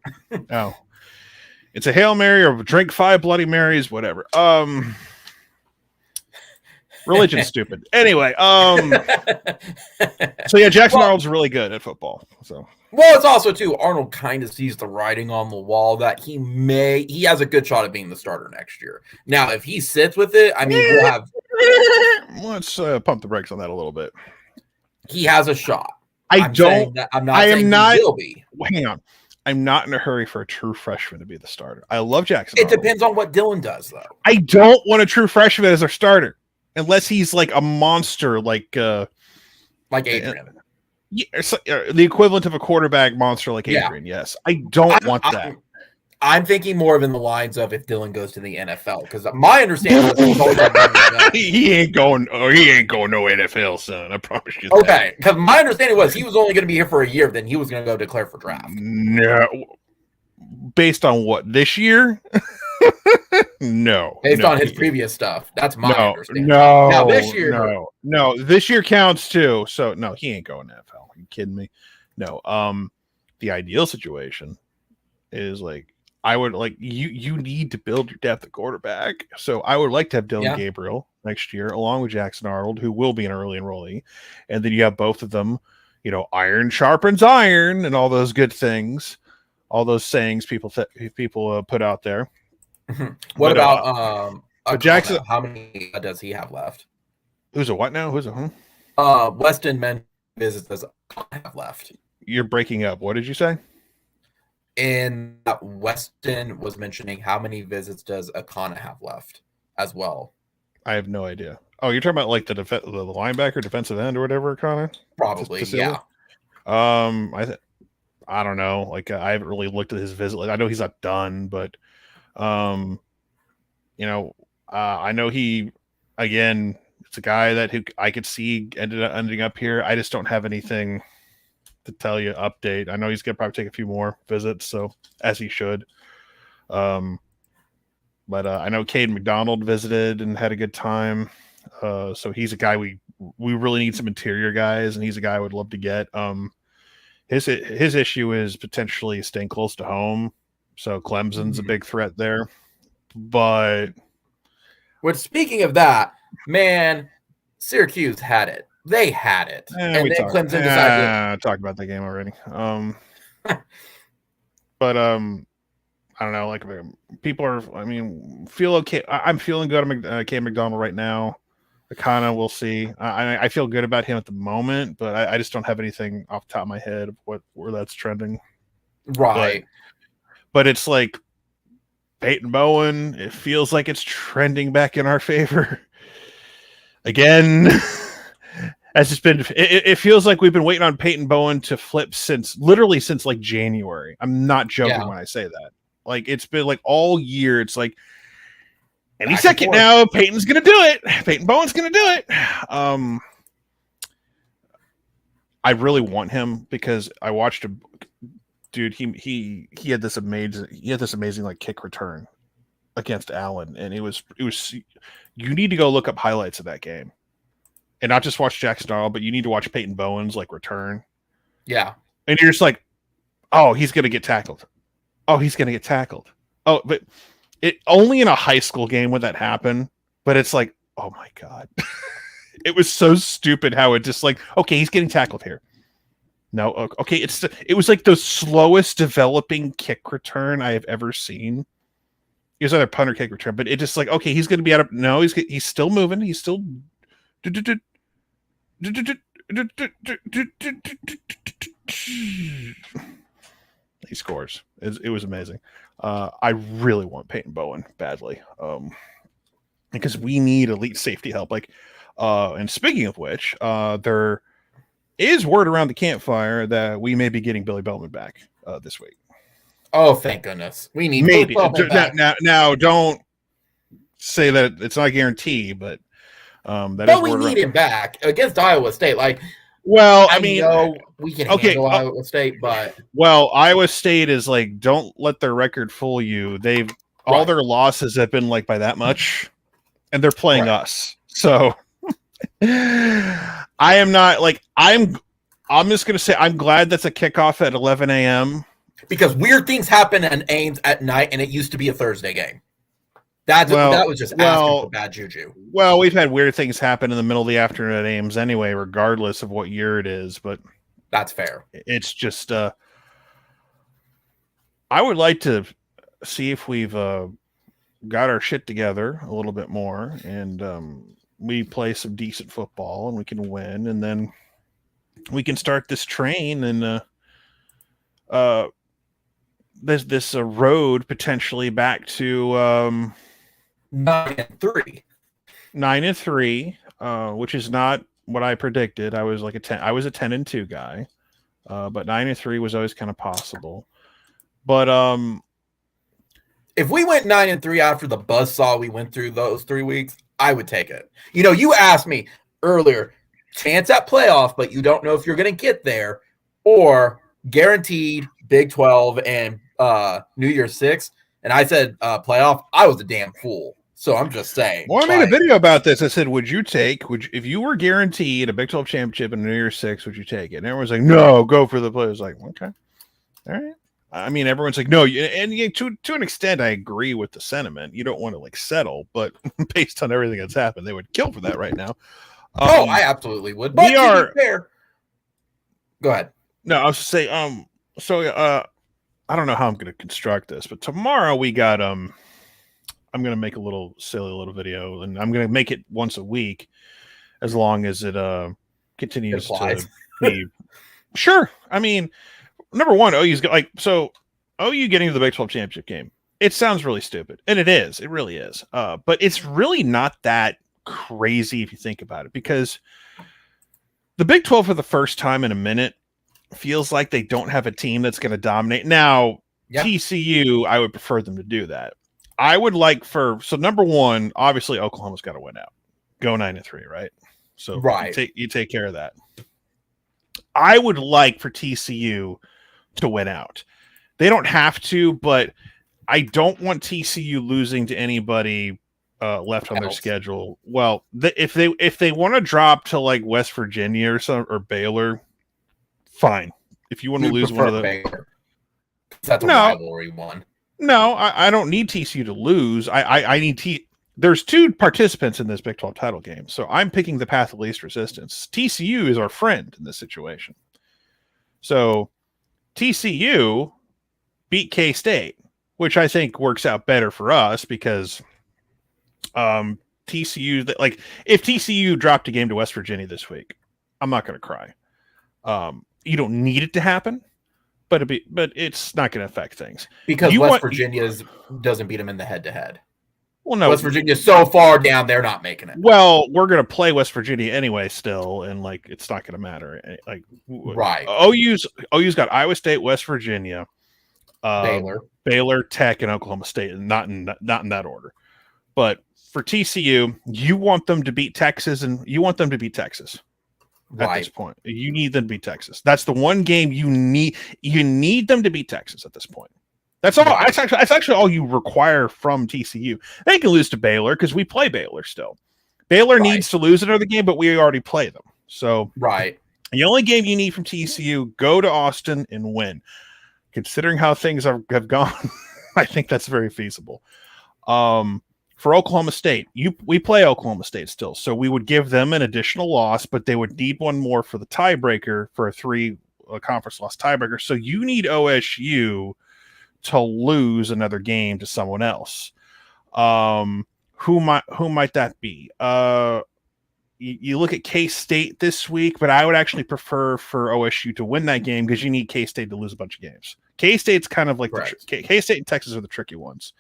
it's a Hail Mary or drink 5 Bloody Marys, whatever. Religion's stupid. Anyway, so yeah, Jackson Arnold's really good at football. So. Well, it's also, too, Arnold kind of sees the writing on the wall that he has a good shot at being the starter next year. Now, if he sits with it, I mean, we'll have. Let's pump the brakes on that a little bit. He has a shot. I'm not saying he will be. Hang on. I'm not in a hurry for a true freshman to be the starter. I love Jackson. It depends on what Dylan does, though. I don't want a true freshman as our starter unless he's like a monster, like Adrian. The equivalent of a quarterback monster like Adrian, yes. I don't want that. I'm thinking more of in the lines of if Dylan goes to the NFL, because my understanding was he ain't going no NFL, son. I promise you. Okay, because my understanding was he was only going to be here for a year, then he was going to go declare for draft. No, based on what, this year? No. Based on his previous stuff. That's my understanding. No. Now, this year, no. This year counts too. So no, he ain't going to NFL. Are you kidding me? No. The ideal situation is like I would like you need to build your depth at quarterback. So I would like to have Dylan Gabriel next year, along with Jackson Arnold, who will be an early enrollee, and then you have both of them. You know, iron sharpens iron, and all those good things, all those sayings people put out there. What about Jackson? How many does he have left? Who's a what now? Who's a who? Weston men visits does have left. You're breaking up. What did you say? And Weston was mentioning how many visits does Akana have left as well. I have no idea. Oh, you're talking about like the linebacker, defensive end, or whatever, Akana? Probably, yeah. I don't know. Like I haven't really looked at his visit. Like, I know he's not done, but I know he again. It's a guy that I could see ending up here. I just don't have anything to tell you. Update. I know he's gonna probably take a few more visits, so as he should. But I know Cade McDonald visited and had a good time. So he's a guy we really need some interior guys, and he's a guy I would love to get. His issue is potentially staying close to home. So Clemson's a big threat there. But speaking of that, man, Syracuse had it. They had it. And then Clemson decided to talk about that game already. But I don't know, like people are, feel okay. I'm feeling good on Cade McDonald right now. Akana, we'll see. I feel good about him at the moment, but I just don't have anything off the top of my head of where that's trending. Right. But it's like Peyton Bowen, it feels like it's trending back in our favor. Again, as it's been, it feels like we've been waiting on Peyton Bowen to flip since like January. I'm not joking when I say that. Like it's been like all year. It's like any second now, Peyton's gonna do it. Peyton Bowen's gonna do it. I really want him because I watched him. Dude, he had this amazing like kick return against Allen, and it was. You need to go look up highlights of that game, and not just watch Jackson Arnold, but you need to watch Peyton Bowen's like return. Yeah, and you're just like, oh, he's gonna get tackled. Oh, he's gonna get tackled. Oh, but it only in a high school game would that happen. But it's like, oh my god, it was so stupid how it just like, okay, he's getting tackled here. No, okay, it was like the slowest developing kick return I have ever seen. It was either punt or kick return, but it just like, okay, he's going to be out of. No, he's still moving. He's still. He scores. It was amazing. I really want Peyton Bowen badly, because we need elite safety help. Like, and speaking of which, there is word around the campfire that we may be getting Billy Bellman back this week. Oh, thank goodness. We need maybe. Now, don't say that it's not a guarantee, but we need him back against Iowa State. Like, well, I know we can handle Iowa State, but Iowa State is like, don't let their record fool you. All their losses have been like by that much, and they're playing us. So I am not like I'm just gonna say I'm glad that's a kickoff at 11 a.m. because weird things happen at Ames at night, and it used to be a Thursday game. That was just asking for bad juju. Well, we've had weird things happen in the middle of the afternoon at Ames anyway, regardless of what year it is. But that's fair. It's just I would like to see if we've got our shit together a little bit more, and we play some decent football, and we can win, and then we can start this train, and there's this road potentially back to 9-3, which is not what I predicted. I was like a 10-2 guy, but 9-3 was always kind of possible. But if we went 9-3 after the buzzsaw we went through those 3 weeks, I would take it. You know, you asked me earlier, chance at playoff, but you don't know if you're going to get there, or guaranteed Big 12 and New Year's 6. and I said playoff, I was a damn fool. So I'm just saying. Well, I made a video about this. I said, if you were guaranteed a Big 12 championship in New Year's 6, would you take it? And everyone's like, no, go for the players. Like, okay, all right. I mean, everyone's like, no, and to an extent, I agree with the sentiment. You don't want to like settle, but based on everything that's happened, they would kill for that right now. I absolutely would. But to be fair, go ahead. No, I was just say, I don't know how I'm going to construct this, but tomorrow we got I'm going to make a little silly little video, and I'm going to make it once a week as long as it continues to be. Sure. I mean, number one, OU's got OU getting to the Big 12 championship game. It sounds really stupid, and it is. It really is. But it's really not that crazy if you think about it, because the Big 12 for the first time in a minute feels like they don't have a team that's going to dominate. Now, TCU, I would prefer them to do that. I would like number one, obviously Oklahoma's got to win out. Go 9-3, right? So you take care of that. I would like for TCU to win out. They don't have to, but I don't want TCU losing to anybody left on their schedule. Well, if they want to drop to like West Virginia or Baylor, fine. If you want to lose one of the Baylor. That's a rivalry one. No, I don't need TCU to lose. I need There's two participants in this Big 12 title game, so I'm picking the path of least resistance. TCU is our friend in this situation. So TCU beat K-State, which I think works out better for us because TCU, like if TCU dropped a game to West Virginia this week, I'm not going to cry. You don't need it to happen. But it's not going to affect things because West Virginia doesn't beat them in the head-to-head. Well, no, West Virginia's so far down, they're not making it. Well, we're going to play West Virginia anyway, still, and like it's not going to matter. Like, right? OU's got Iowa State, West Virginia, Baylor, Tech, and Oklahoma State, and not in that order. But for TCU, you want them to beat Texas, and you want them to beat Texas. At this point, you need them to beat Texas. That's the one game you need. You need them to beat Texas at this point. That's all. That's actually all you require from TCU. They can lose to Baylor because we play Baylor still. Baylor needs to lose another game, but we already play them. So the only game you need from TCU, go to Austin and win. Considering how things have gone, I think that's very feasible. For Oklahoma State, we play Oklahoma State still, so we would give them an additional loss, but they would need one more for the tiebreaker for a conference loss tiebreaker. So you need OSU to lose another game to someone else. Who might that be? You look at K-State this week, but I would actually prefer for OSU to win that game because you need K-State to lose a bunch of games. K-State's kind of like K-State and Texas are the tricky ones.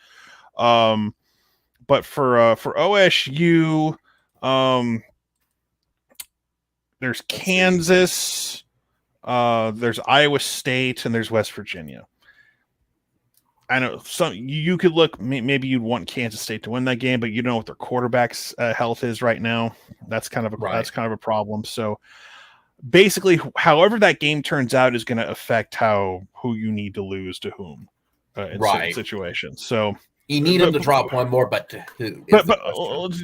But for OSU, there's Kansas, there's Iowa State, and there's West Virginia. I know you could look. Maybe you'd want Kansas State to win that game, but you don't know what their quarterback's health is right now. That's kind of a problem. So basically, however that game turns out is going to affect who you need to lose to whom in certain situations. So. You need him to drop one more, but to who? But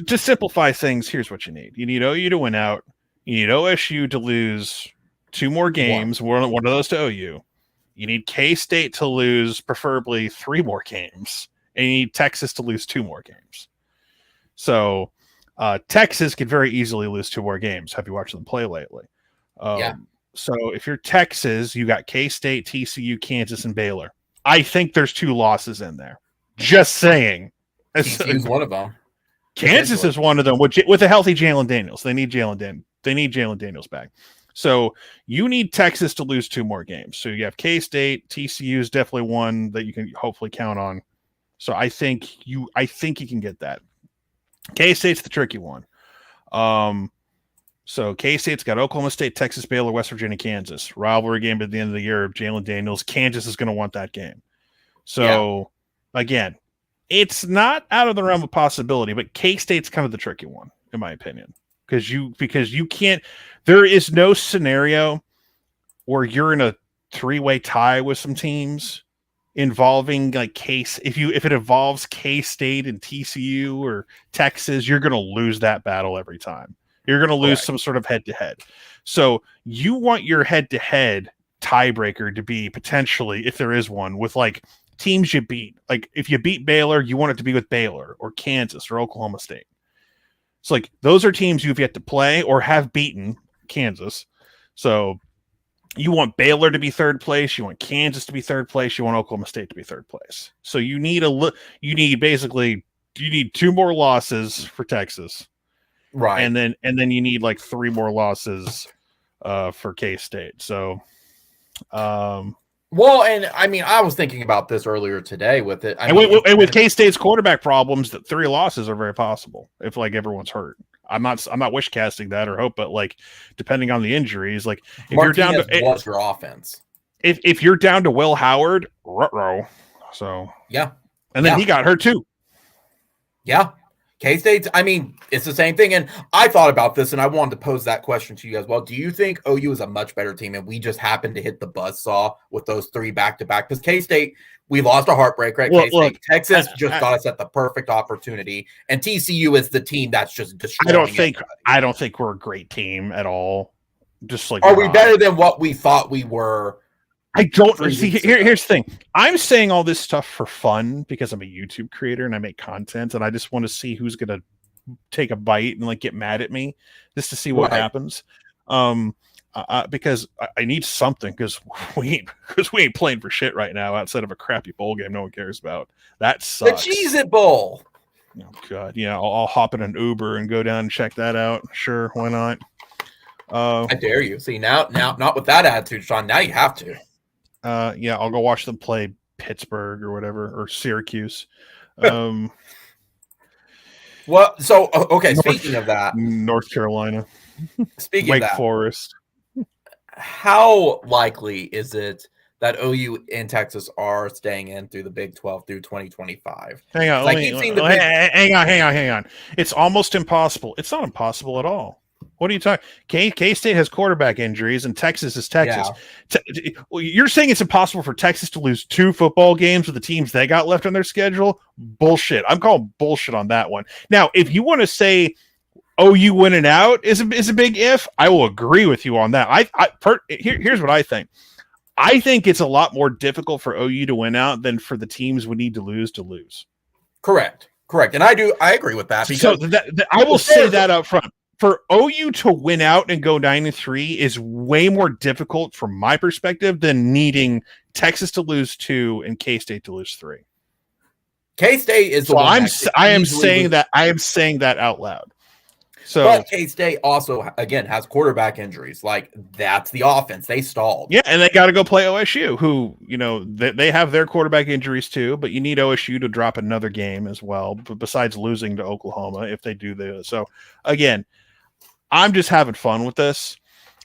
to simplify things, here's what you need. You need OU to win out. You need OSU to lose 2 more games, one of those to OU. You need K-State to lose preferably 3 more games. And you need Texas to lose 2 more games. So Texas could very easily lose 2 more games. Have you watched them play lately? So if you're Texas, you got K-State, TCU, Kansas, and Baylor. I think there's 2 losses in there. Just saying. TCU's one of them. Kansas is one of them with a healthy Jalen Daniels. They need Jalen Daniels back. So you need Texas to lose 2 more games. So you have K-State, TCU is definitely one that you can hopefully count on. So I think you can get that. K-State's the tricky one. So K-State's got Oklahoma State, Texas, Baylor, West Virginia, Kansas. Rivalry game at the end of the year. Jalen Daniels. Kansas is going to want that game. So again, it's not out of the realm of possibility, but K-State's kind of the tricky one, in my opinion. Because you can't, there is no scenario where you're in a 3-way tie with some teams involving like if it involves K-State and TCU or Texas, you're going to lose that battle every time. You're going to lose some sort of head-to-head. So you want your head-to-head tiebreaker to be potentially, if there is one, with like teams you beat. Like if you beat Baylor, you want it to be with Baylor or Kansas or Oklahoma State. So like those are teams you've yet to play or have beaten Kansas. So you want Baylor to be third place, you want Kansas to be third place, you want Oklahoma State to be third place. So you need you need 2 more losses for Texas. Right. And then you need like 3 more losses for K-State. So well, and I mean, I was thinking about this earlier today with it. And with K-State's quarterback problems, that 3 losses are very possible if like everyone's hurt. I'm not wish casting that or hope, but like depending on the injuries, like if Martinez you're down to was your offense. If you're down to Will Howard, ruh-roh. So yeah, and then he got hurt too. Yeah. K-State, I mean, it's the same thing. And I thought about this, and I wanted to pose that question to you as well. Do you think OU is a much better team, and we just happened to hit the buzzsaw with those 3 back-to-back? Because K-State, we lost a heartbreaker at K-State. Look, Texas just got us at the perfect opportunity, and TCU is the team that's just destroying I don't think we're a great team at all. Just like, are we better than what we thought we were? I don't see. Here's the thing. I'm saying all this stuff for fun because I'm a YouTube creator and I make content, and I just want to see who's gonna take a bite and like get mad at me just to see what happens. Because I need something because we ain't playing for shit right now outside of a crappy bowl game no one cares about. That sucks. The Cheez-It Bowl. Oh God, yeah. I'll hop in an Uber and go down and check that out. Sure, why not? I dare you. See now, not with that attitude, Sean. Now you have to. Yeah, I'll go watch them play Pittsburgh or whatever, or Syracuse. Well, so okay. Speaking of that, North Carolina. Speaking Wake of that, Forest. How likely is it that OU and Texas are staying in through the Big 12 through 2025? Hang on. It's almost impossible. It's not impossible at all. What are you talking? K-State has quarterback injuries, and Texas is Texas. Yeah. You're saying it's impossible for Texas to lose 2 football games with the teams they got left on their schedule? Bullshit. I'm calling bullshit on that one. Now, if you want to say OU winning out is a big if, I will agree with you on that. Here's what I think. I think it's a lot more difficult for OU to win out than for the teams we need to lose to lose. Correct. And I agree with that. Because I will say that up front. For OU to win out and go 9-3 is way more difficult from my perspective than needing Texas to lose 2 and K-State to lose 3. K-State is the one. I am saying that out loud. So, but K-State also, again, has quarterback injuries. Like, that's the offense. They stalled. Yeah, and they got to go play OSU, who, they have their quarterback injuries too, but you need OSU to drop another game as well, besides losing to Oklahoma if they do this. So, again, I'm just having fun with this.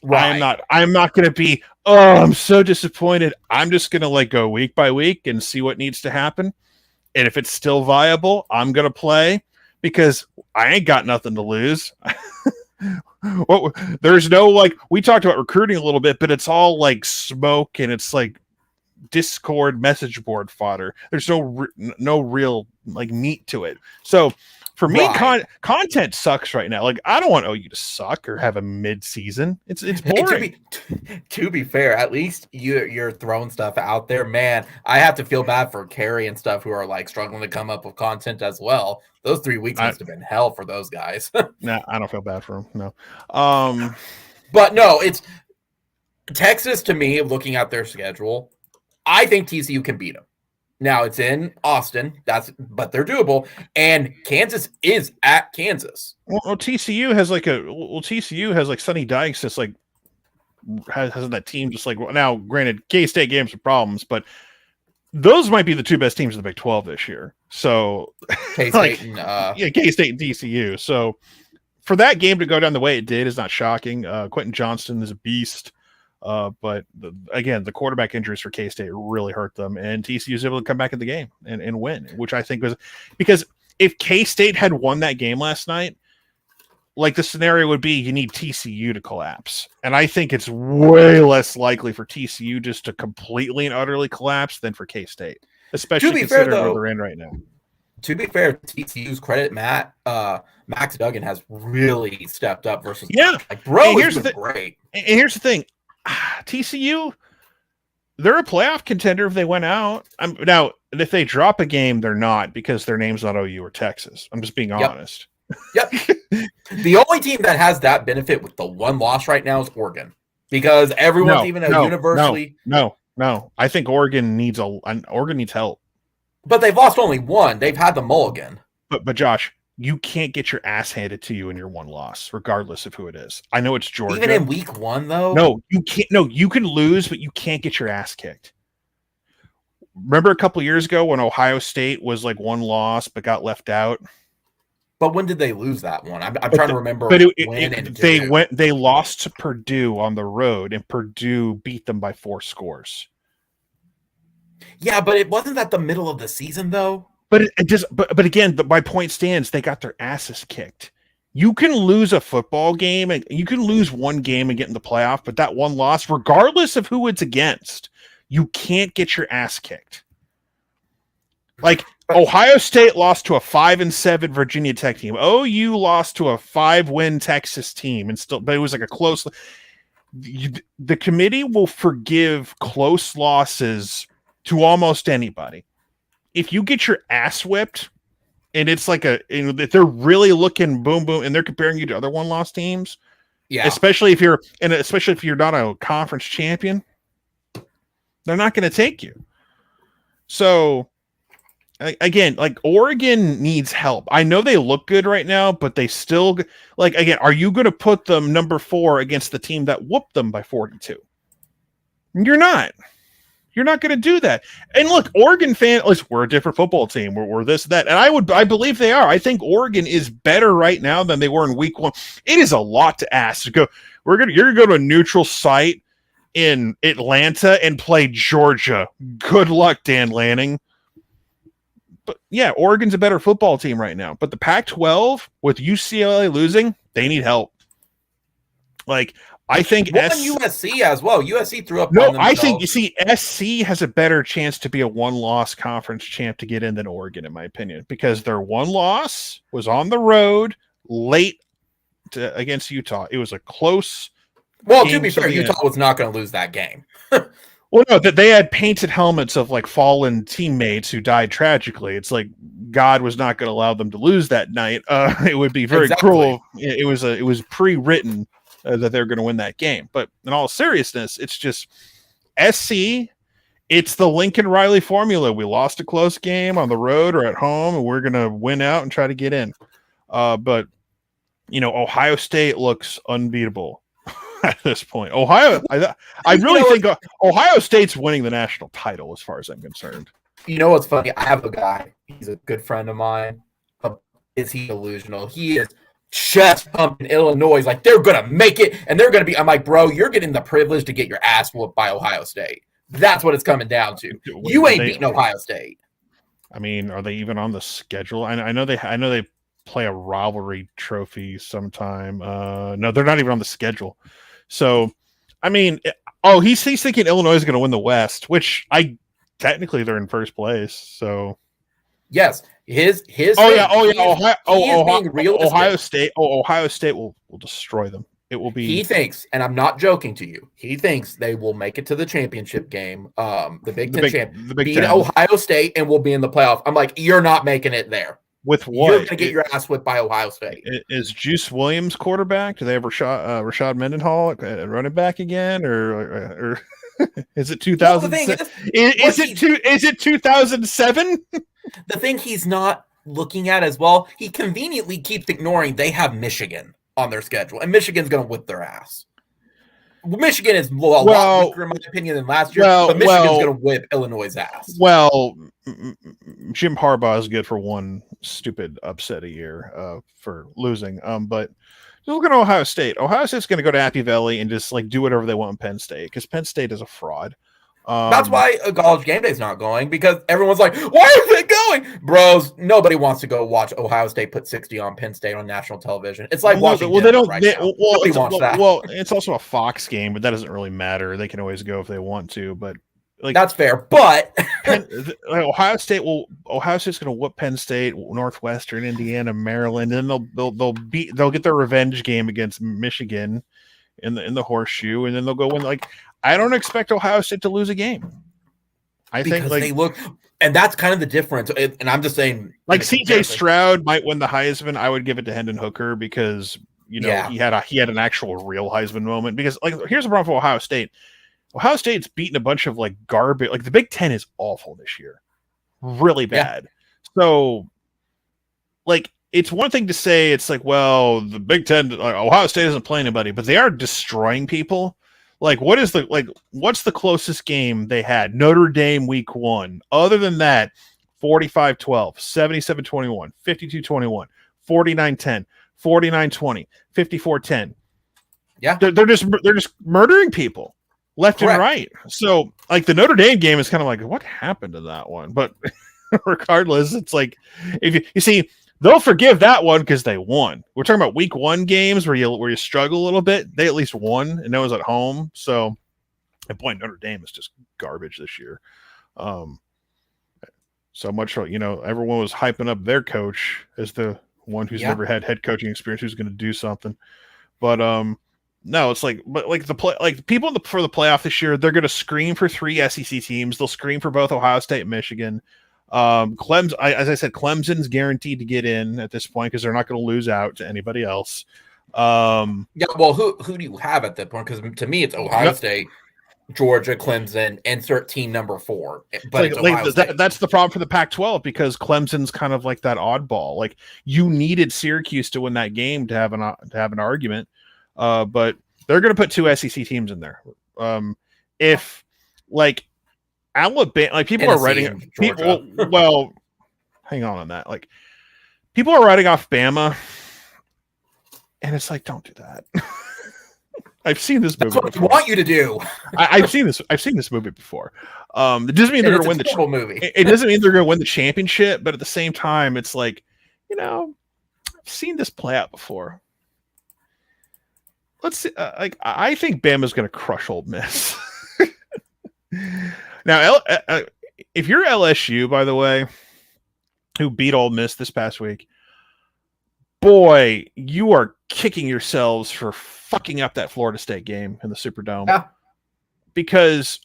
Right. I'm not going to be, I'm so disappointed. I'm just going to go week by week and see what needs to happen. And if it's still viable, I'm going to play because I ain't got nothing to lose. There's no, we talked about recruiting a little bit, but it's all smoke and it's Discord message board fodder. There's no real meat to it. So, for me, content sucks right now. I don't want OU to suck or have a mid-season. It's boring. To be fair, at least you're throwing stuff out there. Man, I have to feel bad for Carrie and stuff who are struggling to come up with content as well. Those 3 weeks must have been hell for those guys. Nah, I don't feel bad for them. No. But no, it's Texas to me, looking at their schedule, I think TCU can beat them. Now it's in Austin, but they're doable, and Kansas is at Kansas. Well, TCU has Sonny Dykes just has that team just now. Granted, K-State gave him some problems, but those might be the 2 best teams in the Big 12 this year. So K-State K-State and TCU. So for that game to go down the way it did is not shocking. Quentin Johnston is a beast. But again, the quarterback injuries for K-State really hurt them, and TCU was able to come back in the game and win, which I think was because if K-State had won that game last night, like the scenario would be you need TCU to collapse. And I think it's way less likely for TCU just to completely and utterly collapse than for K-State, especially considering where they're in right now. To be fair, TCU's credit, Max Duggan has really stepped up versus like bro is great. And here's the thing. TCU, they're a playoff contender if they went out. Now, if they drop a game, they're not because their name's not OU or Texas. I'm just being honest. Yep. The only team that has that benefit with the one loss right now is Oregon because everyone's universally. No. I think Oregon needs help. But they've lost only one. They've had the mulligan. But Josh, you can't get your ass handed to you in your one loss, regardless of who it is. I know it's Georgia. Even in week 1, though? No, you can't. No, you can lose, but you can't get your ass kicked. Remember a couple years ago when Ohio State was like one loss but got left out? But when did they lose that one? I'm trying to remember. But they lost to Purdue on the road, and Purdue beat them by 4 scores. Yeah, but it wasn't that the middle of the season though. But again, my point stands. They got their asses kicked. You can lose a football game, and you can lose one game and get in the playoff, but that one loss, regardless of who it's against, you can't get your ass kicked. Like Ohio State lost to a 5-7 Virginia Tech team. OU lost to a 5-win Texas team, but it was like a close. The committee will forgive close losses to almost anybody. If you get your ass whipped, and it's like if they're really looking boom boom, and they're comparing you to other one-loss teams, especially if you're not a conference champion, they're not going to take you. So. Again, like Oregon needs help. I know they look good right now, but they still are you going to put them number 4 against the team that whooped them by 42? You're not. You're not going to do that. And look, Oregon fans, we're a different football team. We're this, that. And I believe they are. I think Oregon is better right now than they were in week 1. It is a lot to ask to go. You're going to go to a neutral site in Atlanta and play Georgia. Good luck, Dan Lanning. But yeah, Oregon's a better football team right now. But the Pac-12 with UCLA losing, they need help. I think USC as well. USC threw up. No, I think SC has a better chance to be a one-loss conference champ to get in than Oregon, in my opinion, because their one loss was on the road late against Utah. It was a close. Well, to be fair, Utah was not going to lose that game. Well, no, that they had painted helmets of fallen teammates who died tragically. It's like God was not going to allow them to lose that night. It would be very cruel. It was pre-written that they're going to win that game. But in all seriousness, it's just SC. It's the Lincoln Riley formula. We lost a close game on the road or at home, and we're going to win out and try to get in. But Ohio State looks unbeatable. At this point, I really think Ohio State's winning the national title as far as I'm concerned. You know what's funny? I have a guy. He's a good friend of mine. Is he delusional? He is chest pumping Illinois. Like they're gonna make it, and they're gonna be. I'm like, bro, you're getting the privilege to get your ass whooped by Ohio State. That's what it's coming down to. You ain't beating Ohio State. I mean, are they even on the schedule? I know they play a rivalry trophy sometime. No, they're not even on the schedule. So, I mean, he's thinking Illinois is going to win the West, which technically they're in first place. So, yes, his. Ohio State will destroy them. It will be. He thinks, and I'm not joking to you. He thinks they will make it to the championship game, the Big Ten beat Ohio State, and will be in the playoff. I'm like, you're not making it there. With what? You're going to get your ass whipped by Ohio State. Is Juice Williams quarterback? Do they have Rashad Mendenhall running back again, or is it 2000? Is it 2007? The thing he's not looking at as well, he conveniently keeps ignoring they have Michigan on their schedule, and Michigan's going to whip their ass. Michigan is a lot weaker, in my opinion, than last year, but Michigan's going to whip Illinois' ass. Well, Jim Harbaugh is good for one stupid upset a year for losing. But look at Ohio State. Ohio State's going to go to Happy Valley and just do whatever they want in Penn State because Penn State is a fraud. That's why a college game day is not going, because everyone's like, why is it going? Bros, nobody wants to go watch Ohio State put 60 on Penn State on national television. It's like watching they don't right now. Nobody wants that. Well, it's also a Fox game, but that doesn't really matter. They can always go if they want to, but like that's fair. But Ohio State's going to whoop Penn State, Northwestern, Indiana, Maryland, and they'll get their revenge game against Michigan in the horseshoe, and then they'll go win. Like, I don't expect Ohio State to lose a game. I think they look, and that's kind of the difference. And I'm just saying, like CJ Stroud might win the Heisman. I would give it to Hendon Hooker because he had an actual real Heisman moment. Because like, here's the problem for Ohio State. Ohio State's beaten a bunch of like garbage. Like the Big Ten is awful this year, really bad. Yeah. So, like, it's one thing to say it's like, well, the Big Ten, Ohio State isn't playing anybody, but they are destroying people. Like, what's the closest game they had? Notre Dame week 1. Other than that, 45-12, 77-21, 52-21, 49-10, 49-20, 54-10. Yeah. They're just murdering people left Correct. and right. So, like, the Notre Dame game is kind of like, what happened to that one? But regardless, it's like, if you see, they'll forgive that one because they won. We're talking about week 1 games where you struggle a little bit. They at least won, and that was at home. So, at point, Notre Dame is just garbage this year. So much, everyone was hyping up their coach as the one who's never had head coaching experience, who's going to do something. But no, it's like, but like people for the playoff this year, they're going to scream for 3 SEC teams. They'll scream for both Ohio State and Michigan. As I said, Clemson's guaranteed to get in at this point because they're not going to lose out to anybody else. Well, who do you have at that point? Because to me, it's Ohio State, Georgia, Clemson, insert team number 4. But that's the problem for the Pac-12 because Clemson's kind of like that oddball. Like you needed Syracuse to win that game to have an argument, but they're going to put 2 SEC teams in there. If like Alabama, like people Tennessee are writing well, hang on that. Like people are writing off Bama, and it's like, don't do that. I've seen this movie. That's what I want you to do. I've seen this movie before. It doesn't mean they're going to win the movie. It doesn't mean they're going to win the championship, but at the same time, it's like, I've seen this play out before. Let's see. I think Bama's going to crush Ole Miss. Now, if you're LSU, by the way, who beat Ole Miss this past week, boy, you are kicking yourselves for fucking up that Florida State game in the Superdome. Yeah. Because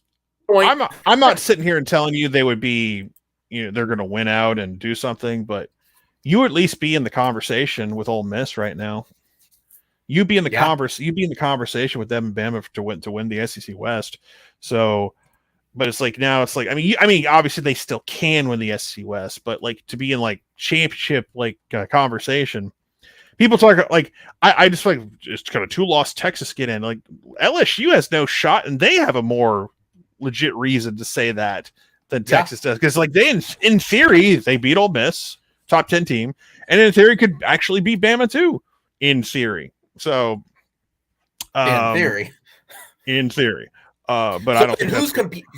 I'm not sitting here and telling you they would be, they're going to win out and do something, but you would at least be in the conversation with Ole Miss right now. You'd be in the conversation with them and Bama to win the SEC West. So. But it's like now it's like I mean obviously they still can win the SEC West, but like to be in like championship like conversation, people talk like I just like just kind of 2-loss Texas get in, like LSU has no shot and they have a more legit reason to say that than Texas does because like they in theory they beat Ole Miss, top 10 team, and in theory could actually beat Bama too in theory. So in theory. But I don't think who's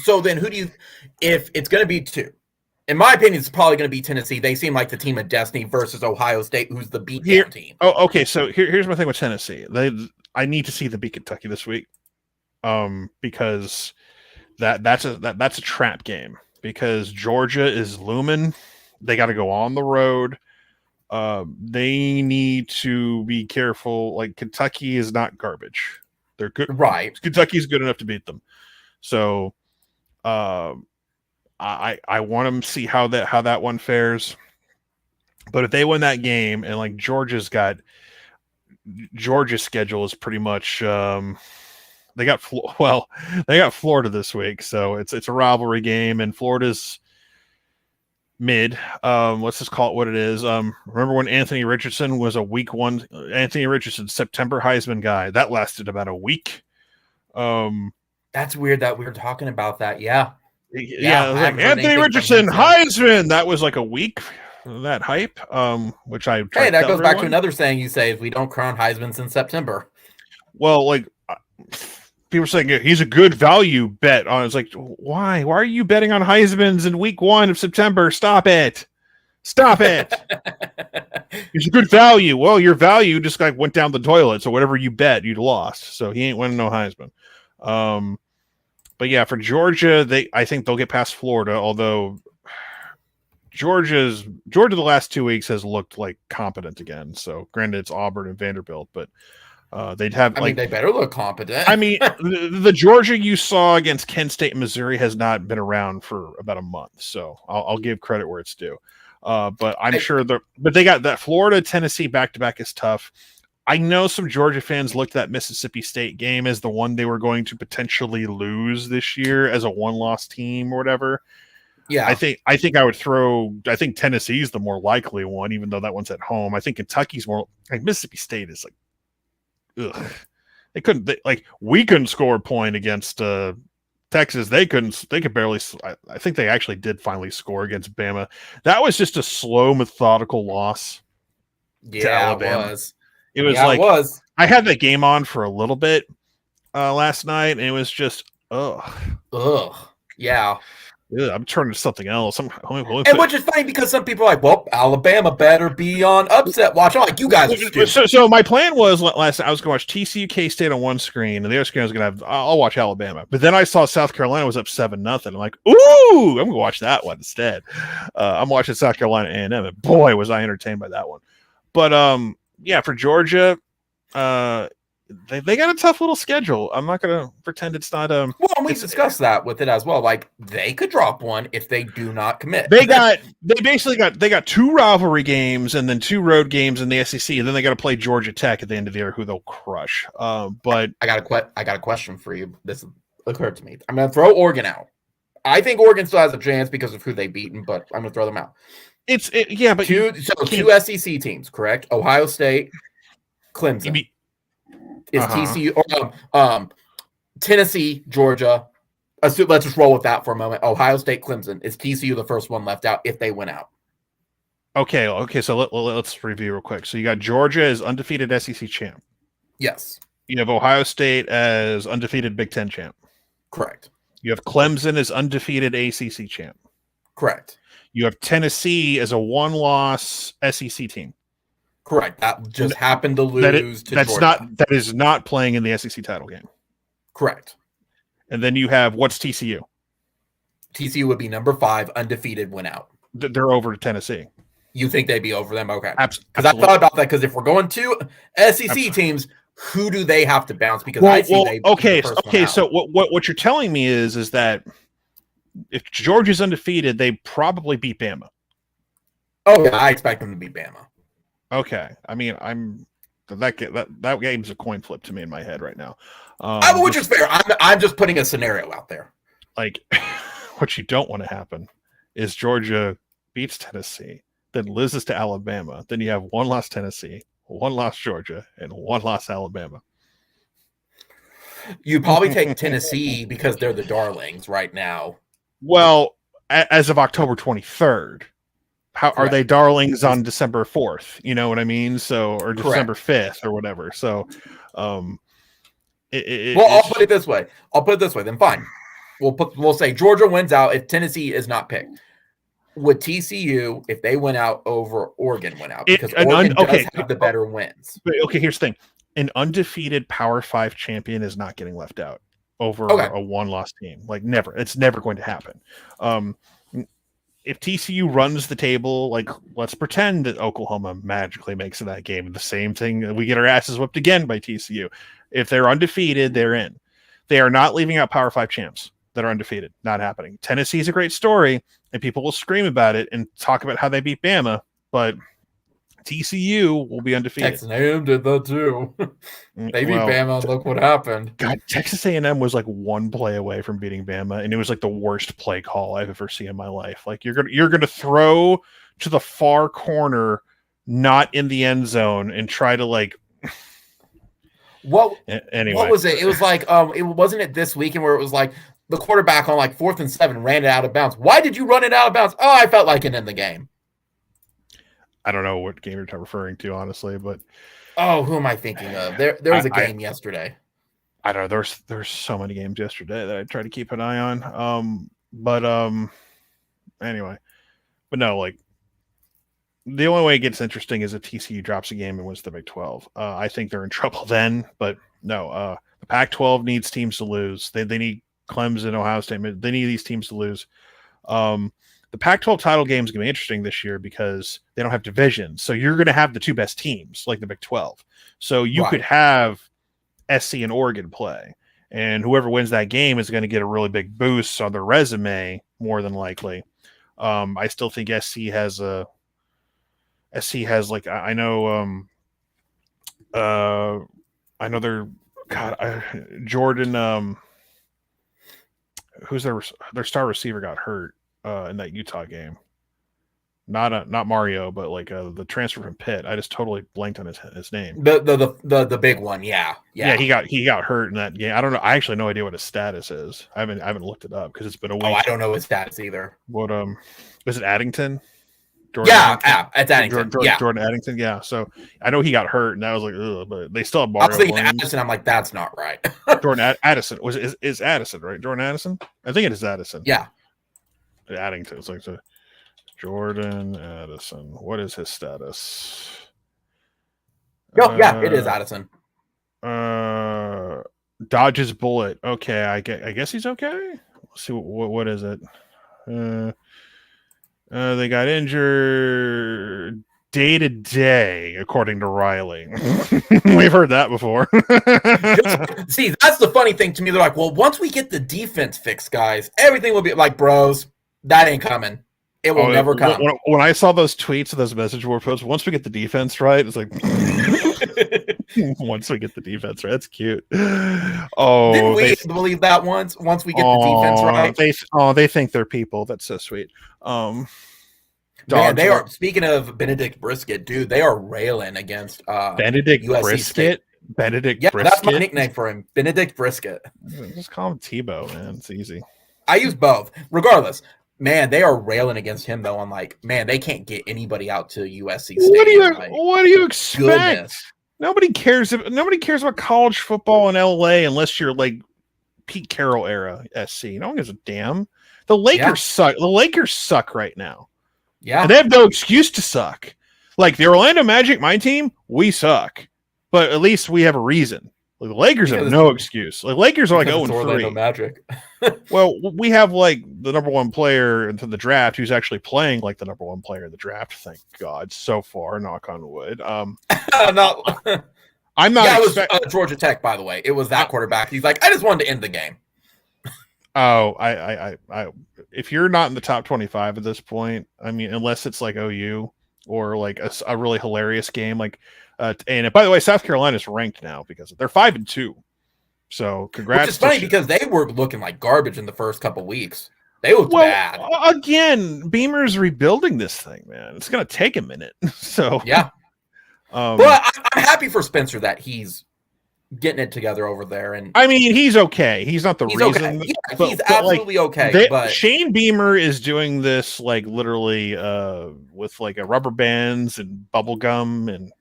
so then who do you, if it's going to be 2, in my opinion, it's probably going to be Tennessee. They seem like the team of destiny versus Ohio State, who's the beat down team. Oh, okay. So here's my thing with Tennessee. I need to see them beat Kentucky this week. Because that's a trap game because Georgia is looming. They got to go on the road. They need to be careful. Like Kentucky is not garbage. They're good, right? Kentucky's good enough to beat them. So, I want them to see how that one fares. But if they win that game, and like Georgia's schedule is pretty much they got Florida this week, so it's a rivalry game, and Florida's mid. Let's just call it what it is. Remember when Anthony Richardson was a week 1 September Heisman guy? That lasted about a week. That's weird that we were talking about that. Yeah. Like Anthony Richardson Heisman. That was like a week. That hype. Which I that goes back to another saying you say: is we don't crown Heisman since September. Well, like people are saying he's a good value bet. I was like, why? Why are you betting on Heisman's in week 1 of September? Stop it. Stop it. He's a good value. Well, your value just like went down the toilet. So whatever you bet, you'd lost. So he ain't winning no Heisman. But yeah, for Georgia, I think they'll get past Florida, although Georgia the last 2 weeks has looked like competent again. So granted, it's Auburn and Vanderbilt, but they'd have. I mean, they better look competent. I mean, the Georgia you saw against Kent State and Missouri has not been around for about a month, so I'll give credit where it's due. But I'm sure but they got that Florida Tennessee back to back is tough. I know some Georgia fans looked at that Mississippi State game as the one they were going to potentially lose this year as a one-loss team or whatever. Yeah, I think I would throw. I think Tennessee's the more likely one, even though that one's at home. I think Kentucky's more like Mississippi State is like, ugh. We couldn't score a point against Texas. They could barely. I think they actually did finally score against Bama. That was just a slow, methodical loss. To Alabama. It was I had that game on for a little bit last night, and it was just yeah. I'm turning to something else. And which is funny because some people are like, well, Alabama better be on upset watch. I'm like, you guys are stupid. So my plan was last night I was going to watch TCU K-State on one screen, and the other screen I was going to I'll watch Alabama. But then I saw South Carolina was up 7-0. I'm like, ooh, I'm going to watch that one instead. I'm watching South Carolina A&M, and boy, was I entertained by that one. But yeah, for Georgia, they got a tough little schedule. I'm not going to pretend it's not. Well, we discussed that with it as well. Like they could drop one if they do not commit. They got 2 rivalry games and then 2 road games in the SEC, and then they got to play Georgia Tech at the end of the year, who they'll crush. But I got a question for you. This occurred to me. I'm going to throw Oregon out. I think Oregon still has a chance because of who they've beaten, but I'm going to throw them out. But two SEC teams, correct? Ohio State, Clemson. Is TCU or Tennessee, Georgia? Let's just roll with that for a moment. Ohio State, Clemson. Is TCU the first one left out if they win out? Okay. So let's review real quick. So you got Georgia as undefeated SEC champ. Yes. You have Ohio State as undefeated Big Ten champ. Correct. You have Clemson as undefeated ACC champ. Correct. You have Tennessee as a one-loss SEC team. Correct. That just happened to lose to Georgia. That is not playing in the SEC title game. Correct. And then you have, what's TCU? TCU would be number 5, undefeated, win out. They're over to Tennessee. You think they'd be over them? Okay. Because I thought about that, because if we're going to SEC teams, who do they have to bounce? Because so what you're telling me is that if Georgia's undefeated, they probably beat Bama. Oh, yeah, I expect them to beat Bama. Okay. I mean, that game's a coin flip to me in my head right now. Which is fair. I'm just putting a scenario out there. Like, what you don't want to happen is Georgia beats Tennessee, then loses to Alabama. Then you have 1 loss Tennessee, 1 loss Georgia, and 1 loss Alabama. You probably take Tennessee because they're the darlings right now. Well, as of October 23rd. How are they darlings on December 4th? You know what I mean? So, or December 5th or whatever. So, I'll put it this way. Then fine. We'll say Georgia wins out if Tennessee is not picked. Would TCU, if they went out over Oregon, went out? Because Oregon does have the better wins. Okay, here's the thing. An undefeated Power 5 champion is not getting left out over a one-loss team. Like, never. It's never going to happen. If TCU runs the table, like, let's pretend that Oklahoma magically makes it that game. The same thing, we get our asses whipped again by TCU. If they're undefeated, they're in. They are not leaving out Power 5 champs that are undefeated. Not happening. Tennessee is a great story, and people will scream about it and talk about how they beat Bama, but TCU will be undefeated. Texas A&M did that too. They beat Bama. Look what happened. God, Texas A&M was like 1 play away from beating Bama, and it was like the worst play call I've ever seen in my life. Like you're gonna throw to the far corner, not in the end zone, and try to like. Anyway, what was it? It was like it wasn't it this weekend where it was like the quarterback on like 4th and 7 ran it out of bounds. Why did you run it out of bounds? Oh, I felt like it in the game. I don't know what game you're referring to, honestly, but who am I thinking of? There was a game yesterday. I don't know. There's so many games yesterday that I tried to keep an eye on. Anyway, but no, like the only way it gets interesting is if TCU drops a game and wins the Big 12. I think they're in trouble then, but no. The Pac-12 needs teams to lose. They need Clemson, Ohio State. They need these teams to lose. The Pac-12 title game is going to be interesting this year because they don't have divisions. So you're going to have the two best teams, like the Big 12. So you could have SC and Oregon play, and whoever wins that game is going to get a really big boost on their resume, more than likely. I still think SC has like I know they're Jordan who's their star receiver got hurt in that Utah game. Not Mario, but like the transfer from Pitt. I just totally blanked on his name. The big one, yeah. He got hurt in that game. I don't know. I actually have no idea what his status is. I haven't looked it up because it's been a week. Oh, I don't know his status either. What is it? Addington? Jordan Addington? It's Addington. Jordan Addington. Yeah. So I know he got hurt, and I was like, ugh, but they still have Mario. I was thinking Addison. I'm like, that's not right. Jordan Addison is Addison, right? Jordan Addison. I think it is Addison. Yeah. Addington. It's like so. Jordan Addison. What is his status? Yeah, it is Addison. Dodges bullet. Okay, I guess he's okay. Let's see what is it. They got injured day to day, according to Riley. We've heard that before. See, that's the funny thing to me. They're like, well, once we get the defense fixed, guys, everything will be like, bros, that ain't coming. It will never come. When I saw those tweets and those message board posts, once we get the defense right, it's like, once we get the defense right, that's cute. Oh, didn't we believe that once we get the defense right? They think they're people. That's so sweet. Man, they are. Speaking of Benedict Brisket, dude, they are railing against Benedict USC Brisket. State. Benedict Brisket. That's my nickname for him, Benedict Brisket. Just call him Tebow, man. It's easy. I use both, regardless. Man, they are railing against him though. I'm like, man, they can't get anybody out to USC State. What do you expect? Goodness. Nobody cares about college football in LA unless you're like Pete Carroll era SC. No one gives a damn. The Lakers suck. The Lakers suck right now. Yeah, and they have no excuse to suck. Like the Orlando Magic, my team, we suck, but at least we have a reason. Like, the Lakers have no excuse. Like Lakers are like 0-3. Orlando Magic. Well, we have like the number one player into the draft who's actually playing like the number one player in the draft. Thank God, so far. Knock on wood. I'm not. Yeah, it was Georgia Tech, by the way. It was that quarterback. He's like, I just wanted to end the game. Oh, I if you're not in the top 25 at this point, I mean, unless it's like OU or like a really hilarious game, like. And by the way, South Carolina is ranked now because they're 5-2. So congrats. Which is funny because they were looking like garbage in the first couple weeks. They looked bad. Again, Beamer's rebuilding this thing, man. It's going to take a minute. So yeah. But I'm happy for Spencer that he's getting it together over there. And I mean, he's okay. He's not the reason. Okay. Yeah, he's absolutely okay. But Shane Beamer is doing this like literally with like a rubber bands and bubble gum and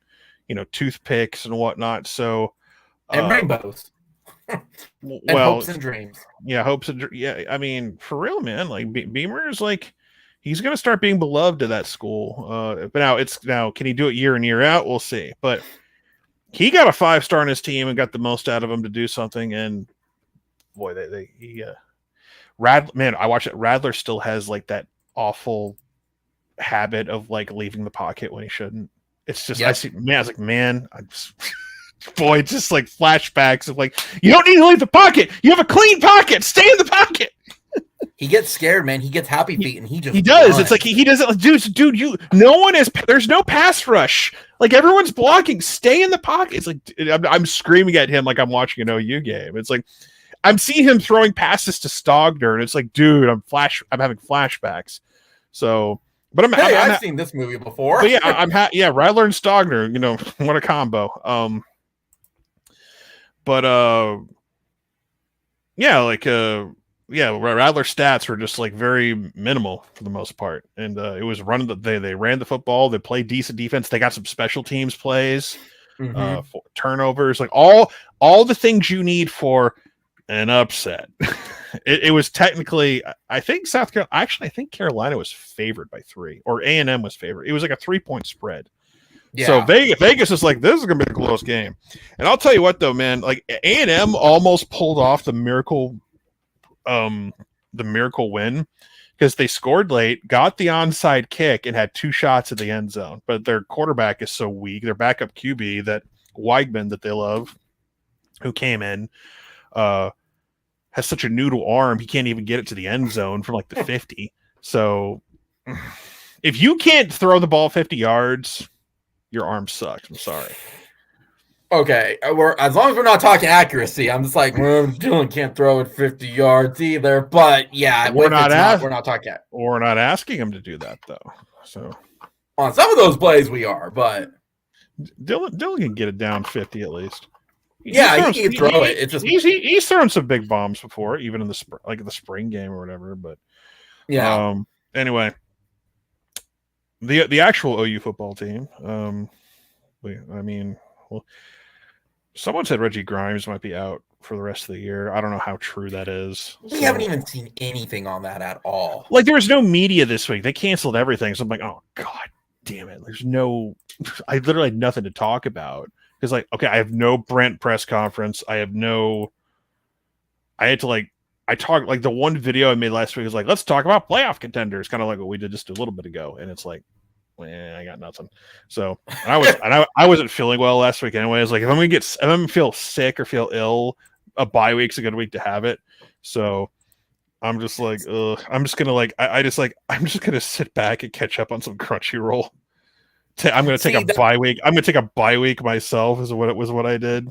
toothpicks and whatnot. So and rainbows. And hopes and dreams. Yeah, I mean, for real, man. Like Beamer is like he's gonna start being beloved at that school. But now can he do it year in, year out? We'll see. But he got a 5-star in his team and got the most out of him to do something. And boy, I watched it. Radler still has like that awful habit of like leaving the pocket when he shouldn't. It's just, I was like, man, boy, just like flashbacks of like, you don't need to leave the pocket. You have a clean pocket. Stay in the pocket. He gets scared, man. He gets happy feet, and he does. Runs. It's like he doesn't, dude. There's no pass rush. Like everyone's blocking. Stay in the pocket. It's like I'm screaming at him like I'm watching an OU game. It's like I'm seeing him throwing passes to Stogner, and it's like, dude, I'm having flashbacks. So. But I've seen this movie before. But yeah, Radler and Stogner, what a combo. Radler's stats were just like very minimal for the most part, and it was they ran the football, they played decent defense, they got some special teams plays. for turnovers, like all the things you need for an upset. It was technically, I think South Carolina. Actually, I think Carolina was favored by 3, or A&M was favored. It was like a 3-point spread. Yeah. So Vegas is like, this is gonna be a close game. And I'll tell you what, though, man, like A&M almost pulled off the miracle win, because they scored late, got the onside kick, and had 2 shots at the end zone. But their quarterback is so weak. Their backup QB, that Weigman that they love, who came in, has such a noodle arm, he can't even get it to the end zone from like the 50. So if you can't throw the ball 50 yards, your arm sucks. I'm sorry. Okay, as long as we're not talking accuracy, I'm just like, well, Dylan can't throw it 50 yards either. But yeah, we're not talking. We're not asking him to do that though. So on some of those plays, we are, but Dylan can get it down 50 at least. He can throw it. It's just he's thrown some big bombs before, even in the spring game or whatever. But yeah. Anyway, the actual OU football team. Someone said Reggie Grimes might be out for the rest of the year. I don't know how true that is. We haven't even seen anything on that at all. Like, there was no media this week. They canceled everything. So I'm like, oh god damn it. I literally had nothing to talk about. Because, like, okay, I have no Brent press conference. I had to, like, I talked, like, the one video I made last week was like, let's talk about playoff contenders, kind of like what we did just a little bit ago. And it's like, I got nothing. So I wasn't feeling well last week anyway. I was like, if I'm gonna feel sick or feel ill, a bye week's a good week to have it. So I'm just like, I'm just gonna sit back and catch up on some Crunchyroll. I'm going to take a bye week. I'm going to take a bye week myself. Is what I did.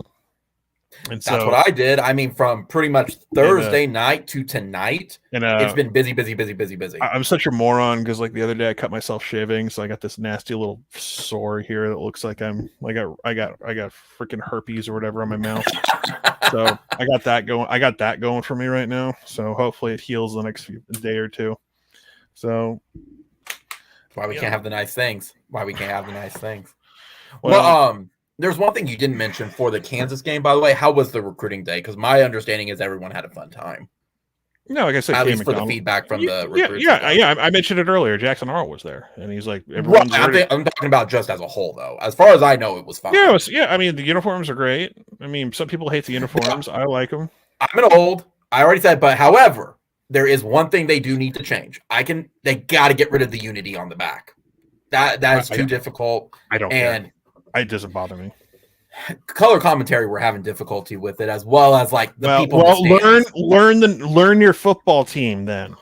And that's what I did. I mean, from pretty much Thursday night to tonight, it's been busy. I'm such a moron because, like, the other day I cut myself shaving, so I got this nasty little sore here that looks like I got freaking herpes or whatever on my mouth. So I got that going for me right now. So hopefully it heals the next day or two. So. Why we can't have the nice things. Well, there's one thing you didn't mention for the Kansas game, by the way. How was the recruiting day? Because my understanding is everyone had a fun time. No, like I said, at least for the feedback from the recruits. Yeah. I mentioned it earlier. Jackson Arnold was there, and he's like, everyone's right. I'm talking about just as a whole, though. As far as I know, it was fun. Yeah, I mean, the uniforms are great. I mean, some people hate the uniforms. I like them. I'm an old. I already said, but however, there is one thing they do need to change. They got to get rid of the unity on the back. That is too difficult. I don't care. It doesn't bother me. Color commentary, we're having difficulty with it, as well as like the people. Learn your football team then.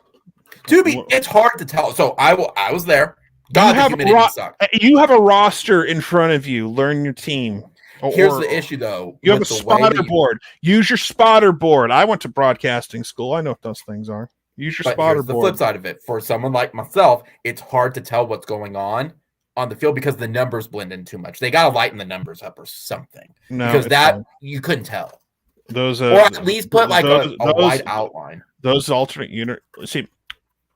It's hard to tell. So I was there. God, the humidity sucked. You have a roster in front of you. Learn your team. Here's the issue, though. You have a spotter board. Use your spotter board. I went to broadcasting school. I know what those things are. Use your spotter board. The flip side of it, for someone like myself, it's hard to tell what's going on the field because the numbers blend in too much. They got to lighten the numbers up or something. No, because you couldn't tell. Those or at least put like a wide outline. Those alternate unit. See,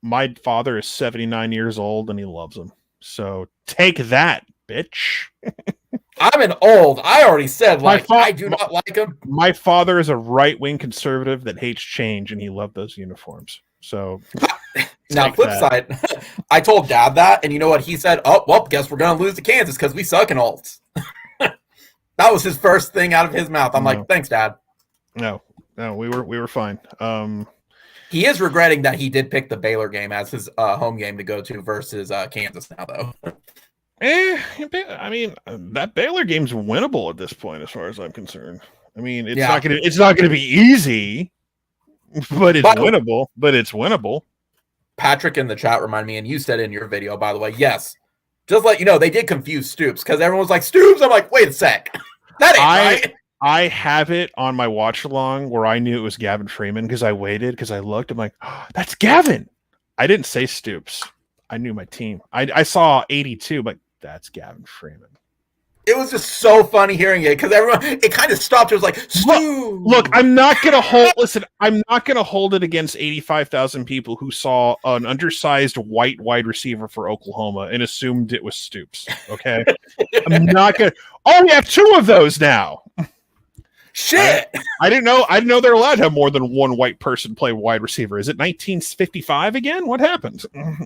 my father is 79 years old and he loves them. So take that, bitch. I'm an old. I already said, I do not like them. My father is a right-wing conservative that hates change, and he loved those uniforms. So now, flip side, I told Dad that, and you know what he said? Oh, well, guess we're gonna lose to Kansas because we suck in alts. That was his first thing out of his mouth. I'm like, thanks, Dad. No, we were fine. He is regretting that he did pick the Baylor game as his home game to go to versus Kansas now, though. I mean, that Baylor game's winnable at this point, as far as I'm concerned. I mean, it's not gonna be easy, but it's winnable. Patrick in the chat reminded me, and you said in your video, by the way, yes. Just let you know, they did confuse Stoops because everyone was like, Stoops. I'm like, wait a sec. That ain't right. I have it on my watch along where I knew it was Gavin Freeman because I waited because I looked. I'm like, oh, that's Gavin. I didn't say Stoops. I knew my team. I saw 82, but that's Gavin Freeman. It was just so funny hearing it because everyone, it kind of stopped. It was like, Stu. Look, I'm not gonna hold it against 85,000 people who saw an undersized white wide receiver for Oklahoma and assumed it was Stoops. Okay, I'm not gonna. Oh, we have 2 of those now. Shit! I didn't know they're allowed to have more than one white person play wide receiver. Is it 1955 again? What happened?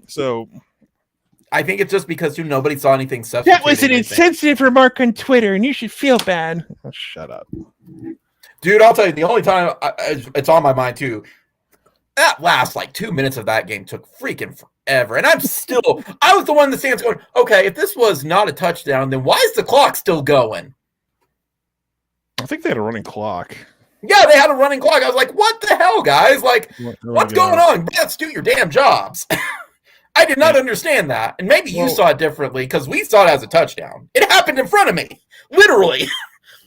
So. I think it's just because nobody saw anything substituting. That was an insensitive remark on Twitter, and you should feel bad. Oh, shut up. Dude, I'll tell you, the only time it's on my mind, too, that last, 2 minutes of that game took freaking forever. And I was the one in the stands going, okay, if this was not a touchdown, then why is the clock still going? I think they had a running clock. Yeah, they had a running clock. I was like, what the hell, guys? What's going on? Let's do your damn jobs. I did not understand that. And maybe you saw it differently because we saw it as a touchdown. It happened in front of me. Literally.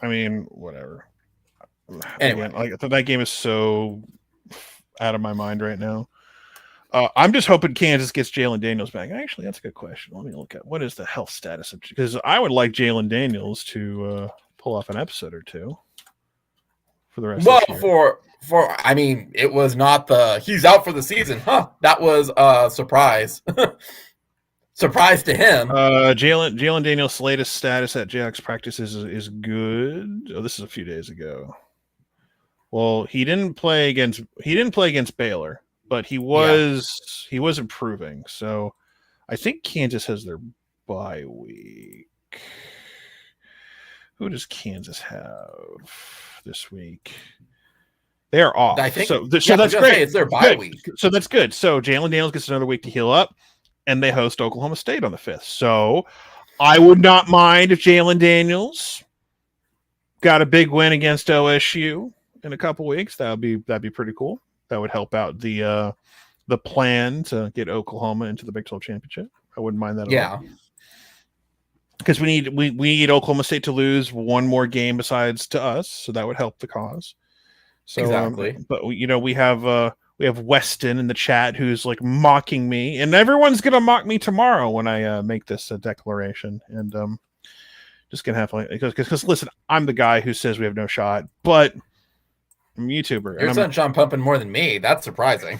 I mean, whatever. Anyway. Again, that game is so out of my mind right now. I'm just hoping Kansas gets Jalen Daniels back. Actually, that's a good question. Let me look at what is the health status of, because I would like Jalen Daniels to pull off an episode or 2 for the rest of the year. I mean, it was not he's out for the season, huh? That was a surprise. Surprise to him. Jalen Daniels' latest status at Jayhawks practices is good. Oh, this is a few days ago. Well, he didn't play against Baylor, but he was improving. So I think Kansas has their bye week. Who does Kansas have this week? They are off. I think so. That's great. It's their bye week. So that's good. So Jalen Daniels gets another week to heal up, and they host Oklahoma State on the 5th. So I would not mind if Jalen Daniels got a big win against OSU in a couple weeks. That'd be pretty cool. That would help out the plan to get Oklahoma into the Big 12 championship. I wouldn't mind that at all. Because we need Oklahoma State to lose one more game besides to us, so that would help the cause. So, exactly. But we have Weston in the chat who's mocking me, and everyone's gonna mock me tomorrow when I make this declaration. And just gonna have because listen, I'm the guy who says we have no shot, but I'm a YouTuber. You're sunshine pumping more than me. That's surprising.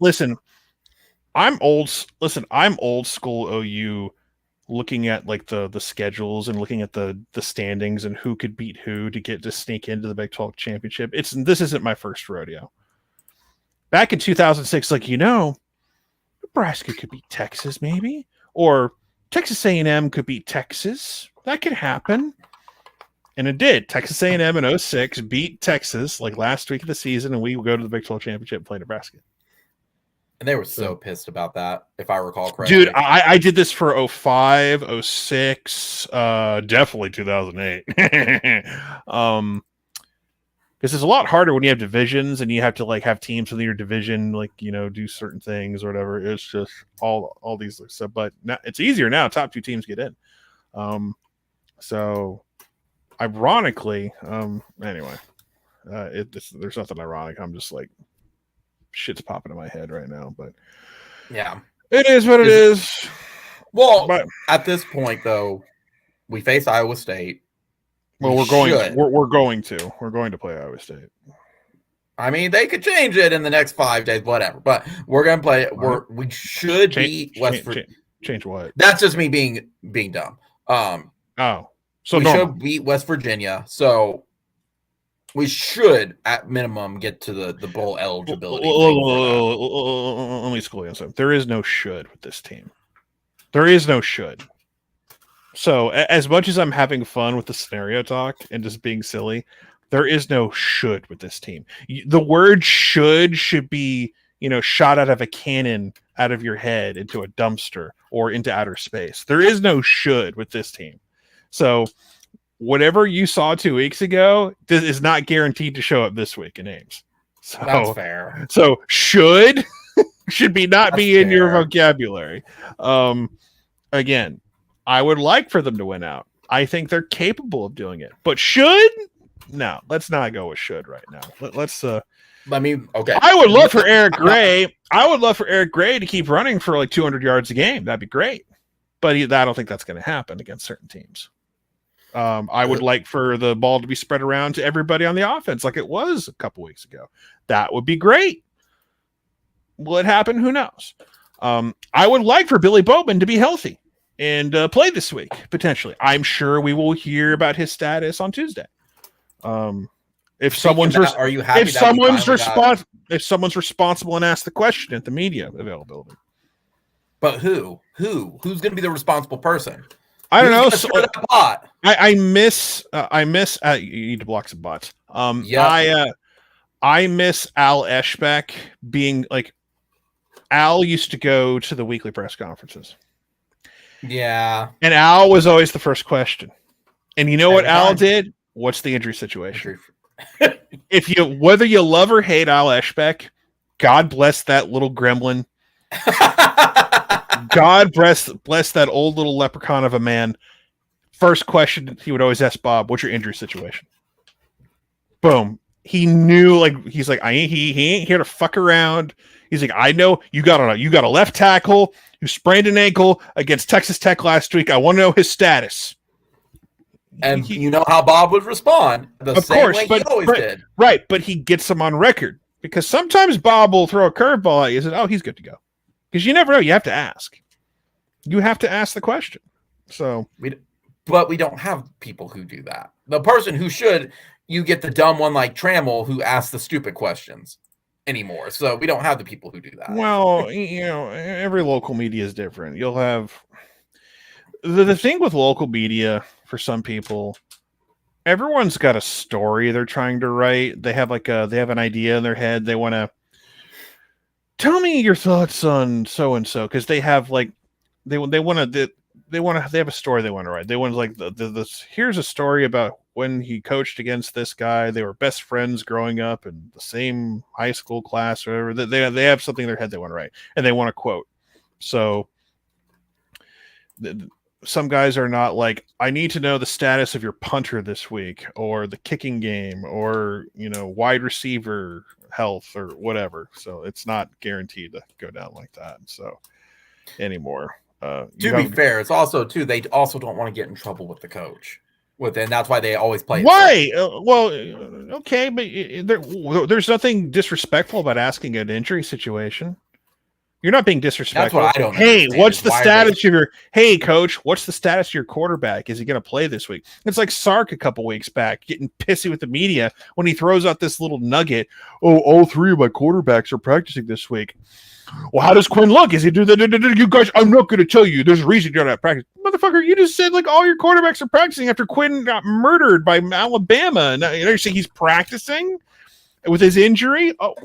listen. I'm old school OU. Looking at the schedules and looking at the standings and who could beat who to get to sneak into the Big 12 championship. This isn't my first rodeo. Back in 2006, Nebraska could beat Texas maybe, or Texas A&M could beat Texas. That could happen. And it did. Texas A&M in 2006 beat Texas last week of the season, and we will go to the Big 12 championship and play Nebraska. And they were so pissed about that, if I recall correctly. Dude, I did this for 2005, 2006, definitely 2008. Because it's a lot harder when you have divisions and you have to have teams within your division, do certain things or whatever. It's just all these stuff. But now, it's easier now. Top 2 teams get in. So, ironically, anyway, there's nothing ironic. I'm just shit's popping in my head right now, but yeah, it is what it is. Well, but at this point, though, we face Iowa State. Well, we're going to play Iowa State. I mean, they could change it in the next 5 days, whatever. But we're gonna play. We should beat West Virginia. Change what? That's just me being dumb. So we should beat West Virginia. So. We should, at minimum, get to the bowl eligibility. Let me school you. There is no should with this team. There is no should. So, as much as I'm having fun with the scenario talk and just being silly, there is no should with this team. The word should be, shot out of a cannon out of your head into a dumpster or into outer space. There is no should with this team. So, whatever you saw 2 weeks ago is not guaranteed to show up this week in Ames. So that's fair. So should be not be in your vocabulary. Again, I would like for them to win out. I think they're capable of doing it. But should? No, let's not go with should right now. Let's okay. I would love for Eric Gray. I would love for Eric Gray to keep running for 200 yards a game. That'd be great. But I don't think that's going to happen against certain teams. I would like for the ball to be spread around to everybody on the offense like it was a couple weeks ago. That would be great. Will it happen? Who knows? I would like for Billy Bowman to be healthy and play this week, potentially. I'm sure we will hear about his status on Tuesday. If someone's responsible and ask the question at the media availability. But who's going to be the responsible person? I don't know. So, I miss. You need to block some bots. I miss Al Eschbeck being like. Al used to go to the weekly press conferences. Yeah, and Al was always the first question. And you know what Al did? What's the injury situation? Whether you love or hate Al Eschbeck, God bless that little gremlin. God bless that old little leprechaun of a man. First question he would always ask Bob, what's your injury situation? Boom. He knew, he's like, he ain't here to fuck around. He's like, I know you got a left tackle who sprained an ankle against Texas Tech last week. I want to know his status. And you know how Bob would respond. Of course, he always did. Right, but he gets them on record. Because sometimes Bob will throw a curveball at you and say, oh, he's good to go. Because you never know. You have to ask. You have to ask the question. So, but we don't have people who do that. The person who should, you get the dumb one like Trammell who asks the stupid questions anymore. So we don't have the people who do that. Well, every local media is different. You'll have the thing with local media for some people. Everyone's got a story they're trying to write. They have they have an idea in their head. They want to tell me your thoughts on so and so because they have they have a story they want to write. They want here's a story about when he coached against this guy. They were best friends growing up in the same high school class or whatever. They have something in their head they want to write and they want to quote. So some guys are not like, I need to know the status of your punter this week or the kicking game or, wide receiver health or whatever. So it's not guaranteed to go down like that. So anymore. To be fair, it's also too, they also don't want to get in trouble with the coach. And that's why they always play. Why? Okay, but there's nothing disrespectful about asking an injury situation. You're not being disrespectful. That's what I don't. Hey, what's the status of your? Hey, coach, what's the status of your quarterback? Is he going to play this week? It's like Sark a couple weeks back, getting pissy with the media when he throws out this little nugget. Oh, all three of my quarterbacks are practicing this week. Well, how does Quinn look? Is he do that? You guys, I'm not going to tell you. There's a reason you're not practicing. Motherfucker, you just said all your quarterbacks are practicing after Quinn got murdered by Alabama. And you're saying he's practicing with his injury? Oh,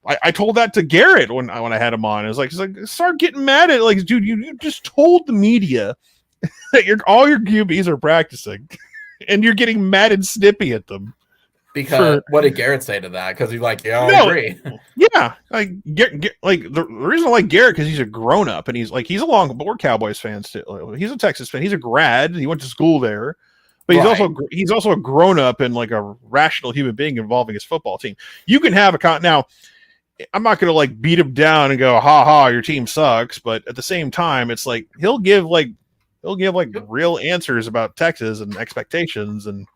I told that to Garrett when I had him on. It was he's like, start getting mad at it. Dude, you just told the media that all your QBs are practicing, and you're getting mad and snippy at them. Because what did Garrett say to that? Because he's like, I agree. Yeah, the reason I like Garrett because he's a grown up and he's along board Cowboys fans too. He's a Texas fan. He's a grad. He went to school there. But he's also a grown up and a rational human being involving his football team. You can have now. I'm not going to beat him down and go, ha ha, your team sucks. But at the same time, it's he'll give real answers about Texas and expectations. And,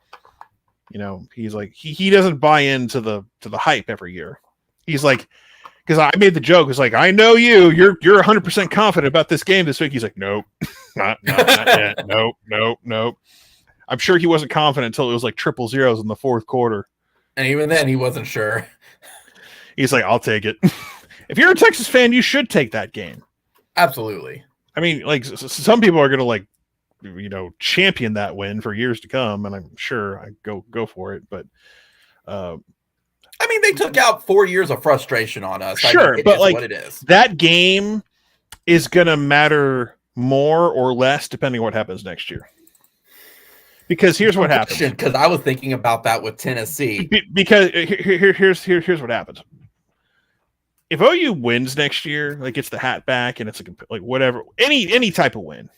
he's he doesn't buy into the hype every year. He's because I made the joke. It's I know you're 100% confident about this game this week. He's like, nope, not yet. Nope. I'm sure he wasn't confident until it was triple zeros in the fourth quarter. And even then he wasn't sure. He's like, I'll take it. If you're a Texas fan, you should take that game. Absolutely. I mean, some people are going to, champion that win for years to come, and I'm sure I go for it. But, they took out 4 years of frustration on us. Sure, but what it is. That game is going to matter more or less depending on what happens next year. Because here's what happens. Because I was thinking about that with Tennessee. Because here's what happens. If OU wins next year, gets the hat back, and it's whatever, any type of win,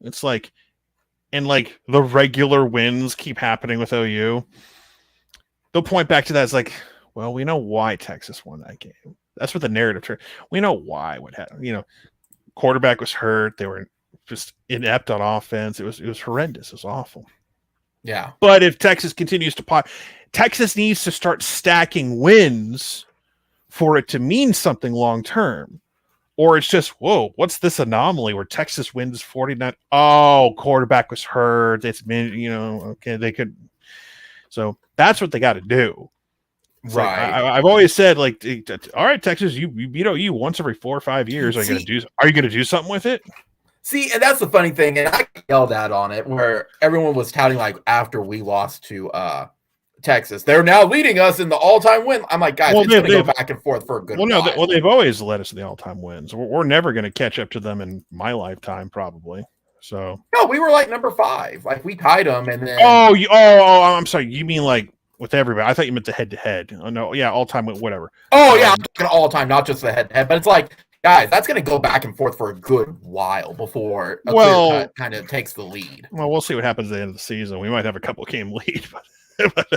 it's and the regular wins keep happening with OU, they'll point back to that as well, we know why Texas won that game. That's what the narrative. We know why. What happened? Quarterback was hurt. They were just inept on offense. It was horrendous. It was awful. Yeah. But if Texas continues to Texas needs to start stacking wins for it to mean something long term. Or it's just, whoa, what's this anomaly where Texas wins 49? Oh, quarterback was hurt. It's been, okay, they could. So that's what they got to do. It's right. Like, I've always said, like, all right, Texas, you beat OU once every 4 or 5 years. Are you going to do something with it? See, and that's the funny thing, and I yelled at on it where everyone was touting like after we lost to Texas, they're now leading us in the all-time win. I'm like, guys, it's going to go back and forth for a good while. They've always led us in the all-time wins. We're never going to catch up to them in my lifetime, probably. So no, we were like number 5. Like we tied them, and then I'm sorry. You mean like with everybody? I thought you meant the head-to-head. Oh no, yeah, all-time whatever. Oh yeah, I'm talking all-time, not just the head-to-head. But it's like, guys, that's going to go back and forth for a good while before a clear cut kind of takes the lead. Well, we'll see what happens at the end of the season. We might have a couple game lead, but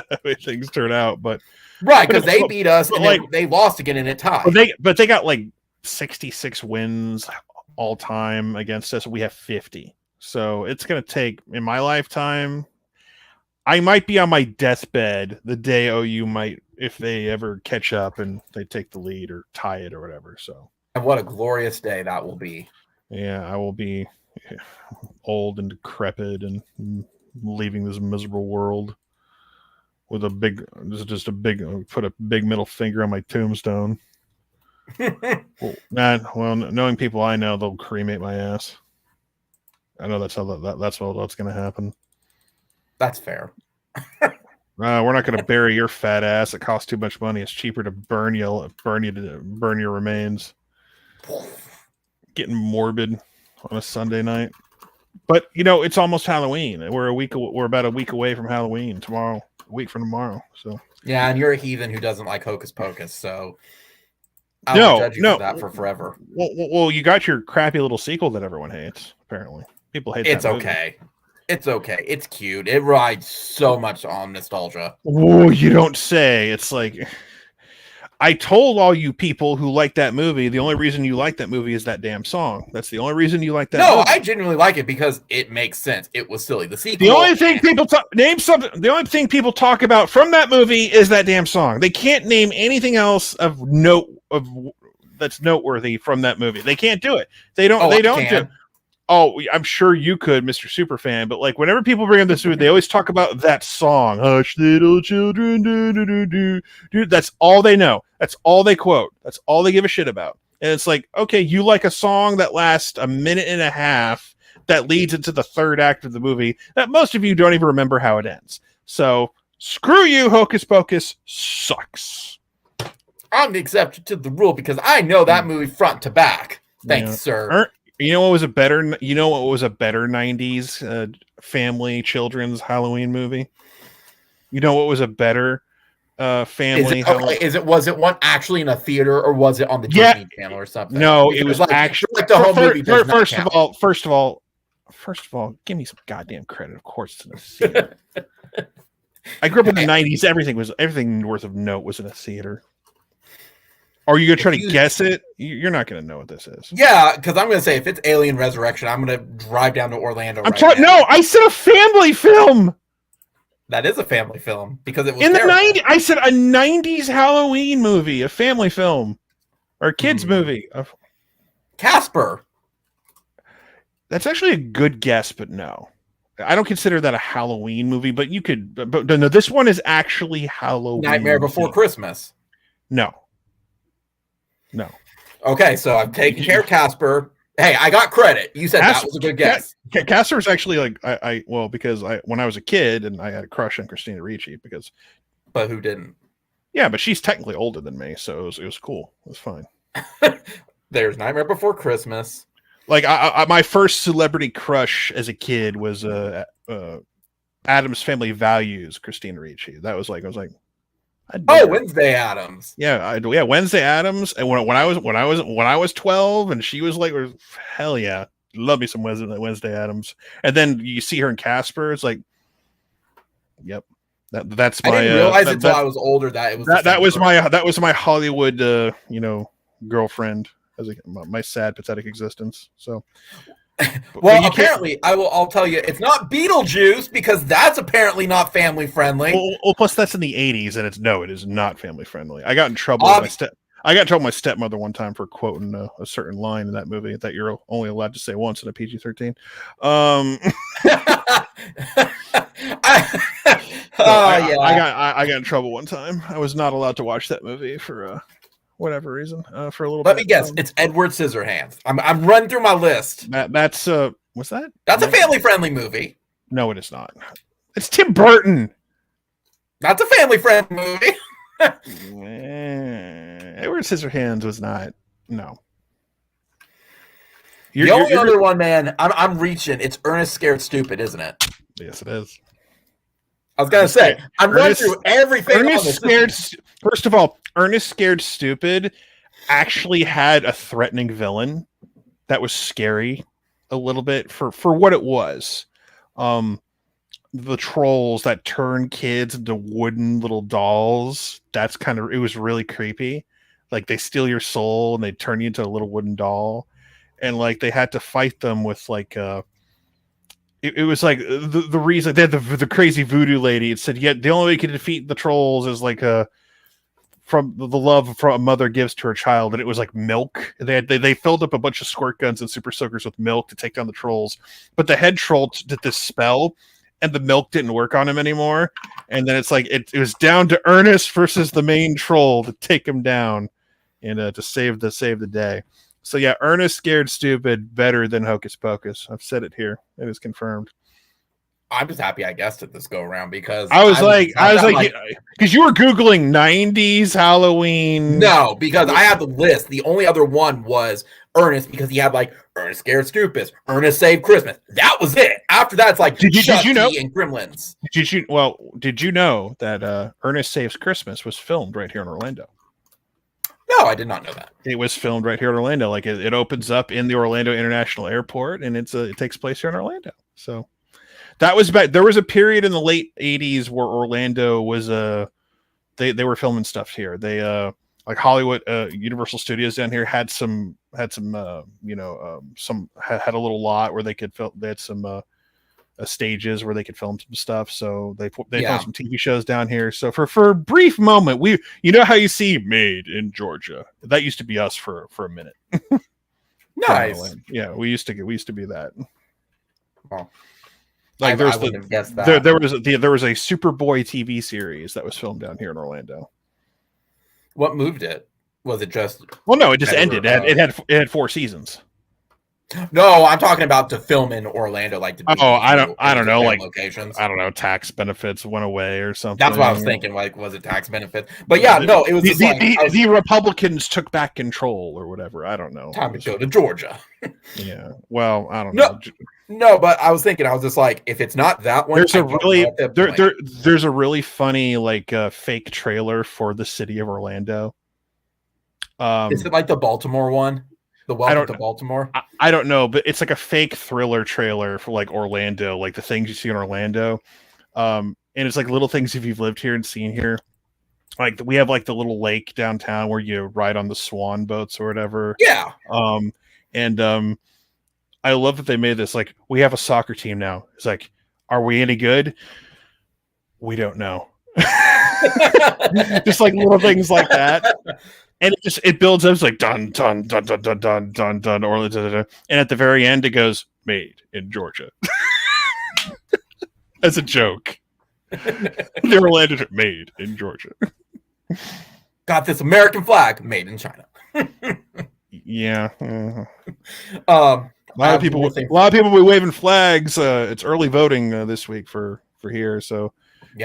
things turn out. But right, because they beat us and like, they lost again and it tied. But they got like 66 wins all time against us. We have 50. So it's going to take, in my lifetime, I might be on my deathbed the day OU might, if they ever catch up and they take the lead or tie it or whatever. So. And what a glorious day that will be. Yeah, I will be old and decrepit and leaving this miserable world with put a big middle finger on my tombstone. Well, knowing people I know, they'll cremate my ass. I know that's what's going to happen. That's fair. We're not going to bury your fat ass. It costs too much money. It's cheaper to burn your remains. Getting morbid on a Sunday night, but it's almost Halloween. We're about a week away from Halloween tomorrow. A week from tomorrow. So yeah, and you're a heathen who doesn't like Hocus Pocus, so I will judge you for that for forever. Well, you got your crappy little sequel that everyone hates. Apparently, people hate. It's okay. It's okay. It's cute. It rides so much on nostalgia. Oh, you don't say. It's like. I told all you people who like that movie, the only reason you like that movie is that damn song. That's the only reason you like that movie. I genuinely like it because it makes sense. It was silly. The sequel. The only thing the only thing people talk about from that movie is that damn song. They can't name anything else of note that's noteworthy from that movie. They can't do it. They don't do it. Oh, I'm sure you could, Mr. Superfan, but like whenever people bring up this movie, they always talk about that song. Hush, little children, dude. That's all they know. That's all they quote. That's all they give a shit about. And it's like, okay, you like a song that lasts a minute and a half that leads into the third act of the movie that most of you don't even remember how it ends. So screw you, Hocus Pocus sucks. I'm the exception to the rule because I know that movie front to back. Thanks, sir. You know what was a better 90s family children's Halloween movie? You know what was a better family was it one actually in a theater or was it on the Disney Channel or something? No, because it was actually like the whole movie. First of all, give me some goddamn credit. Of course it's in a theater. I grew up in the 90s. Everything worth of note was in a theater. Are you going to try to guess it? You're not going to know what this is. Yeah, because I'm going to say if it's Alien Resurrection, I'm going to drive down to Orlando. No, I said a family film. That is a family film because it was in the 90s. I said a 90s Halloween movie, a family film, or a kids movie. Casper. That's actually a good guess, but no. I don't consider that a Halloween movie, but you could. But no, this one is actually Halloween. Nightmare Before Christmas. No. Okay, so I'm taking care of Casper. Hey, I got credit. You said that was a good guess. Casper is actually like because when I was a kid and I had a crush on Christina Ricci but who didn't? Yeah, but she's technically older than me, so it was cool. It was fine. There's Nightmare Before Christmas. Like my first celebrity crush as a kid was Addams Family Values, Christina Ricci. That was like I was like. Wednesday Addams. Yeah, Wednesday Addams. And when I was 12, and she was like, hell yeah, love me some Wednesday Addams. And then you see her in Casper. It's like, yep, that's my. I didn't realize until I was older that it was that was my Hollywood girlfriend as my sad pathetic existence. So Well, apparently, I'll tell you, it's not Beetlejuice because that's apparently not family friendly. Well, plus that's in the 80s, and it is not family friendly. I got in trouble with my stepmother one time for quoting a certain line in that movie that you're only allowed to say once in a PG-13. I got in trouble one time. I was not allowed to watch that movie for whatever reason for a little bit. Let me guess. It's Edward Scissorhands. I'm running through my list. That's what's that? That's a family-friendly movie. No, it is not. It's Tim Burton. That's a family-friendly movie. Edward Scissorhands was not. No. The only other one, man, I'm reaching. It's Ernest Scared Stupid, isn't it? Yes, it is. I was gonna say I'm running through everything. First of all, Ernest Scared Stupid actually had a threatening villain that was scary a little bit for what it was. The trolls that turn kids into wooden little dolls. It was really creepy. Like they steal your soul and they turn you into a little wooden doll, and like they had to fight them with like it was like the reason they had the crazy voodoo lady. It said, the only way you can defeat the trolls is like from the love from a mother gives to her child, and it was like milk. They filled up a bunch of squirt guns and super soakers with milk to take down the trolls, but the head troll did this spell, and the milk didn't work on him anymore. And then it's like it was down to Ernest versus the main troll to take him down and to save the day. So yeah, Ernest Scared Stupid better than Hocus Pocus. I've said it here. It is confirmed. I'm just happy I guessed it this go around because I was like, because you were Googling 90s Halloween. No, because I had the list. The only other one was Ernest because he had like Ernest Scared Stupid, Ernest Saved Christmas. That was it. After that, it's like did you know and Gremlins. Did you know that Ernest Saves Christmas was filmed right here in Orlando? No, I did not know that. It was filmed right here in Orlando. Like it opens up in the Orlando International Airport, and it takes place here in Orlando. So that was back. There was a period in the late 80s where Orlando was they were filming stuff here. They like Hollywood Universal Studios down here had a little lot where they could film. They had some stages where they could film some stuff. So they filmed some TV shows down here. So for a brief moment, how you see Made in Georgia. That used to be us for a minute. Nice. Yeah, we used to be that. Well, like I wouldn't have guessed that. There was a Superboy TV series that was filmed down here in Orlando. What moved it? Was it just? Well, no, it just ended. It had 4 seasons. No, I'm talking about to film in Orlando, like I don't know, like locations. I don't know, tax benefits went away or something. That's what I was thinking. Like, was it tax benefits? But yeah, no, it was the Republicans took back control or whatever. I don't know. Time to go to Georgia. Yeah. Well, I don't know. No, but I was thinking, I was just like, if it's not that one, there's a really funny like fake trailer for the city of Orlando. Is it like the Baltimore one? The Welcome to Baltimore? I don't know, but it's like a fake thriller trailer for like Orlando, like the things you see in Orlando. And it's like little things if you've lived here and seen here. Like we have like the little lake downtown where you ride on the swan boats or whatever. Yeah. I love that they made this like we have a soccer team now. It's like, are we any good? We don't know. Just like little things like that. And it builds up. It's like dun dun dun dun dun dun dun dun, or and at the very end it goes Made in Georgia as a joke. The Orlando Made in Georgia. Got this American flag made in China. Yeah. A lot of people be waving flags. It's early voting this week for here, so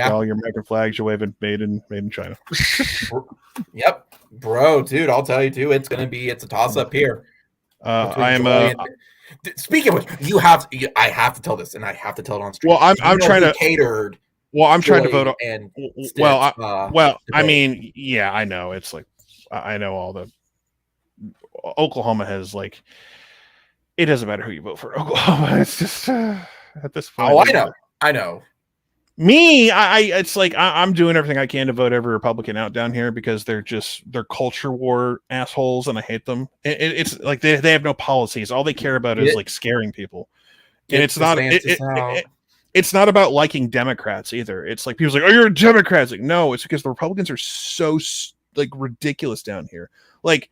all your American flags you're waving made in China. Yep. Bro, dude, I'll tell you too. It's a toss up here. Speaking of which, I have to tell this, and I have to tell it on stream. Well, I'm trying to catered. Well, I'm trying to vote. And I mean, yeah, I know. It's like I know all the Oklahoma has like. It doesn't matter who you vote for Oklahoma. It's just at this point. Oh, I know. It's like I'm doing everything I can to vote every Republican out down here because they're culture war assholes and I hate them. It's like they have no policies. All they care about is like scaring people. And it's not it's not about liking Democrats either. It's like people's like, oh, you're a Democrat. It's like, no, it's because the Republicans are so like ridiculous down here. Like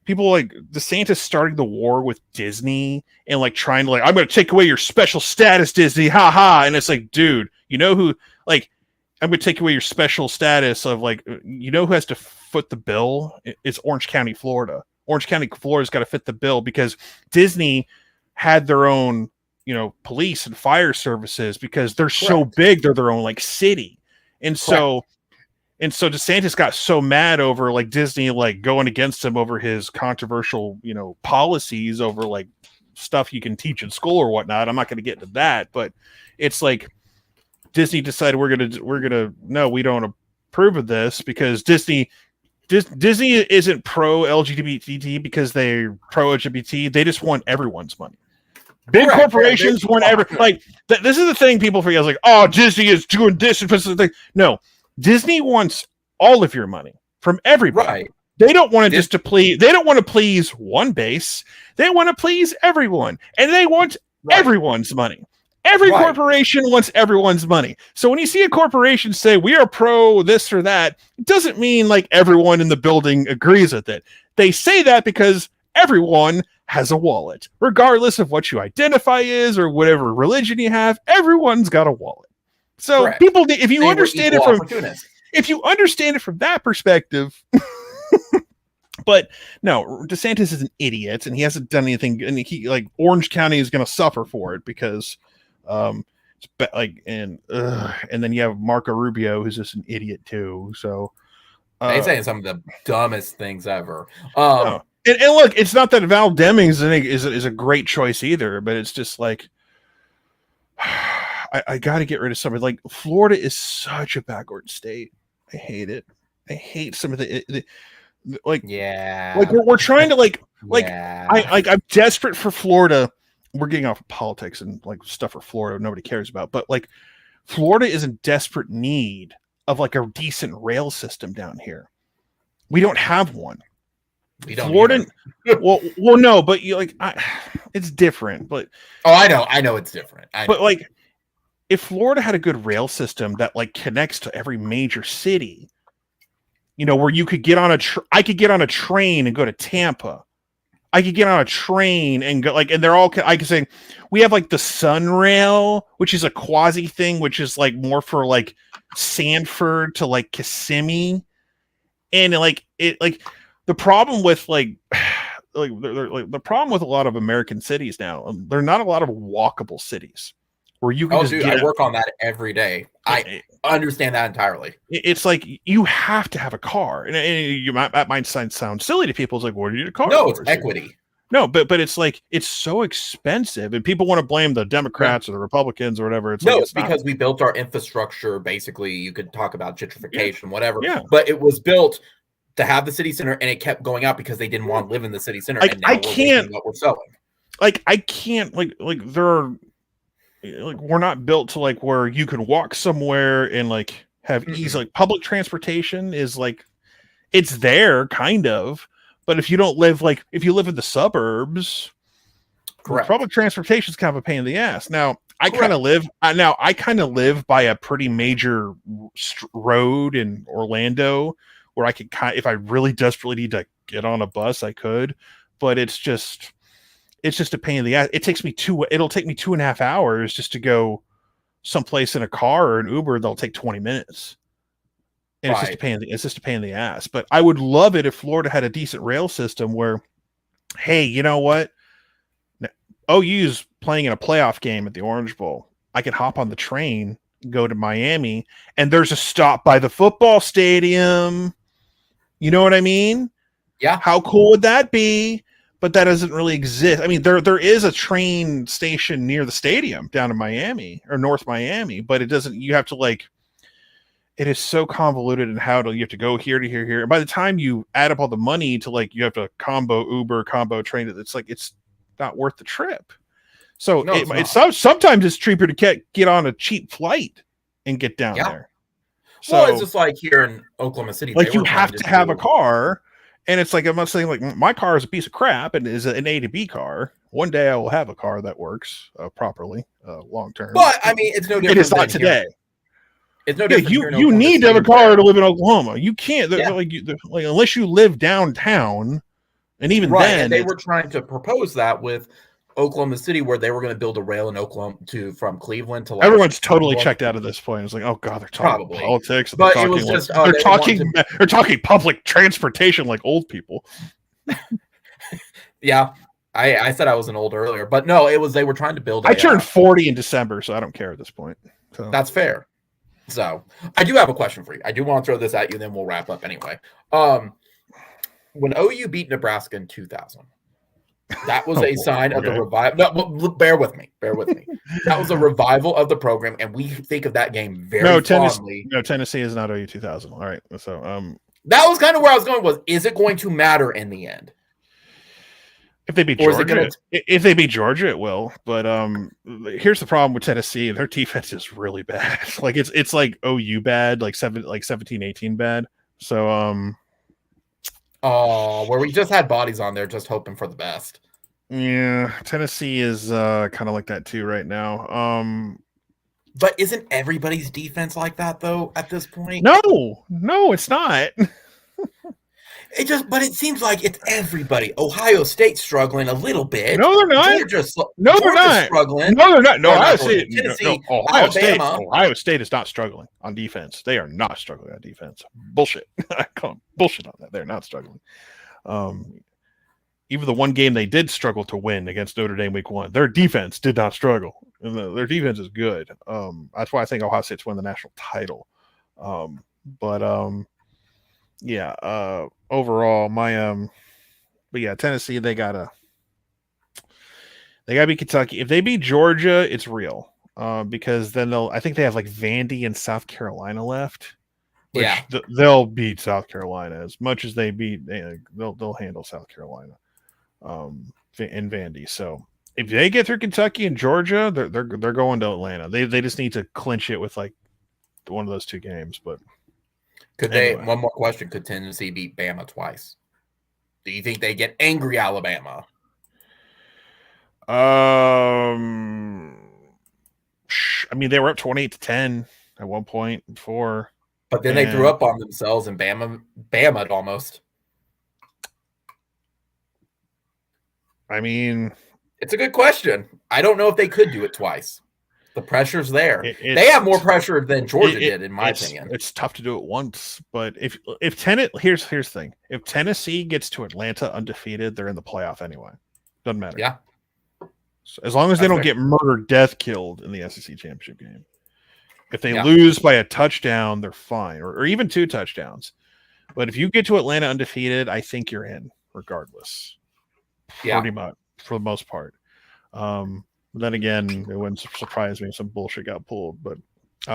people like DeSantis starting the war with Disney and like trying to like, I'm going to take away your special status, Disney. Ha ha. And it's like, dude, you know who, like, I'm going to take away your special status of like, you know who has to foot the bill? It's Orange County, Florida. Orange County, Florida's got to fit the bill because Disney had their own, you know, police and fire services because they're so big. They're their own like city. And so DeSantis got so mad over like Disney like going against him over his controversial, you know, policies over like stuff you can teach in school or whatnot. I'm not going to get into that, but it's like Disney decided no, we don't approve of this because Disney isn't pro LGBT because they're pro LGBT. They just want everyone's money. Big corporations want this is the thing people forget. Like, oh, Disney is doing this and thing. No. Disney wants all of your money from everybody. Right. They don't want to just to please. They don't want to please one base. They want to please everyone, and they want everyone's money. Every corporation wants everyone's money. So when you see a corporation say we are pro this or that, it doesn't mean like everyone in the building agrees with it. They say that because everyone has a wallet, regardless of what you identify as or whatever religion you have. Everyone's got a wallet. So people, if you understand it from that perspective, but no, DeSantis is an idiot and he hasn't done anything. And he like Orange County is going to suffer for it because, and then you have Marco Rubio, who's just an idiot too. So he's saying some of the dumbest things ever. No. And look, it's not that Val Demings is a great choice either, but it's just like. I got to get rid of somebody. Like Florida is such a backward state. I hate it. I hate some of the like. Yeah. Like we're trying to I'm desperate for Florida. We're getting off of politics and like stuff for Florida nobody cares about. But like Florida is in desperate need of like a decent rail system down here. We don't have one. We don't. Florida. well, no, but you like it's different. But I know it's different. But like. If Florida had a good rail system that like connects to every major city, you know, where you could get on I could get on a train and go to Tampa. I could get on a train and go like, and they're all, I could say we have like the Sun Rail, which is a quasi thing, which is like more for like Sanford to like Kissimmee. And like, the problem with like the problem with a lot of American cities now, there are not a lot of walkable cities. Where you can I work on that every day. I understand that entirely. It's like you have to have a car, and that might sound silly to people. It's like, what do you need a car? No, it's equity. No, but it's like it's so expensive, and people want to blame the Democrats or the Republicans or whatever. It's because we built our infrastructure. Basically, you could talk about gentrification, whatever. Yeah. But it was built to have the city center, and it kept going out because they didn't want to live in the city center. And now what we're selling. Like I can't like there are. Like we're not built to like where you can walk somewhere and like have easy like public transportation is like it's there kind of, but if you don't live like if you live in the suburbs, public transportation is kind of a pain in the ass. Now I kind of live by a pretty major road in Orlando where I could if I really desperately need to get on a bus I could, but it's just a pain in the ass. It'll take me 2.5 hours just to go someplace in a car or an Uber. They'll take 20 minutes. And it's just a pain in the ass. But I would love it if Florida had a decent rail system where, hey, you know what? OU's playing in a playoff game at the Orange Bowl. I could hop on the train, go to Miami, and there's a stop by the football stadium. You know what I mean? Yeah. How cool would that be? But that doesn't really exist. I mean, there is a train station near the stadium down in Miami or North Miami, but it doesn't. You have to like. It is so convoluted in you have to go here to here. And by the time you add up all the money to like, you have to combo Uber, combo train. It's like it's not worth the trip. So sometimes it's cheaper to get on a cheap flight and get down Yeah. there. So Well, it's just like here in Oklahoma City. like they you were have trying to have a do- car, and it's like I'm not saying like my car is a piece of crap and is an A to B car. One day I will have a car that works properly long term. But I mean, it's no different. It is not than today. Here. It's no Yeah, different. Here in you Oklahoma need to have a City car where- to live in Oklahoma. You can't Yeah. like unless you live downtown, and even right. then And they were trying to propose that with Oklahoma City, where they were going to build a rail in Oklahoma from Cleveland to. Like, everyone's totally checked out of this point. It's like, oh god, they're talking Probably. politics. But they're it was talking just they're talking public transportation like old people. Yeah, I said I wasn't old earlier, but no, it was they were trying to build. I turned 40 in December, so I don't care at this point. So. That's fair. So I do have a question for you. I do want to throw this at you, then we'll wrap up anyway. When OU beat Nebraska in 2000, that was a sign of the revival. No, bear with me. Bear with me. That was a revival of the program, and we think of that game very fondly. No, Tennessee is not OU 2000. All right, so that was kind of where I was going. Was is it going to matter in the end? If they beat Georgia, if they beat Georgia, it will. But here's the problem with Tennessee: their defense is really bad. Like it's like OU bad, like 17-18 bad. So where we just had bodies on there, just hoping for the best. Yeah, Tennessee is kind of like that too right now. But isn't everybody's defense like that though at this point? No, it's not. But it seems like it's everybody. Ohio State's struggling a little bit. No, they're not. Georgia's struggling. No, they're not. No, Ohio State. Tennessee, Ohio State is not struggling on defense. They are not struggling on defense. Bullshit. I call them bullshit on that. They're not struggling. Even the one game they did struggle to win against Notre Dame week 1, their defense did not struggle. And their defense is good. That's why I think Ohio State's won the national title. Yeah. Overall, but yeah, Tennessee, they gotta beat Kentucky. If they beat Georgia, it's real. Because then I think they have like Vandy and South Carolina left. Yeah, they'll beat South Carolina as much as they beat. They'll handle South Carolina, and Vandy. So if they get through Kentucky and Georgia, they're going to Atlanta. They just need to clinch it with like one of those 2 games, but. Could they? Anyway. One more question: could Tennessee beat Bama twice? Do you think they get angry Alabama? I mean, they were up 28-10 at one point before, but then they threw up on themselves and Bama'd almost. I mean, it's a good question. I don't know if they could do it twice. The pressure's there. They have more pressure than Georgia did, in my opinion. It's tough to do it once, but here's the thing: if Tennessee gets to Atlanta undefeated, they're in the playoff anyway. Doesn't matter. Yeah. So as long as they don't get murdered, death killed in the SEC championship game. If they lose by a touchdown, they're fine, or even 2 touchdowns. But if you get to Atlanta undefeated, I think you're in, regardless. Yeah. Pretty much, for the most part. Then again, it wouldn't surprise me if some bullshit got pulled. But we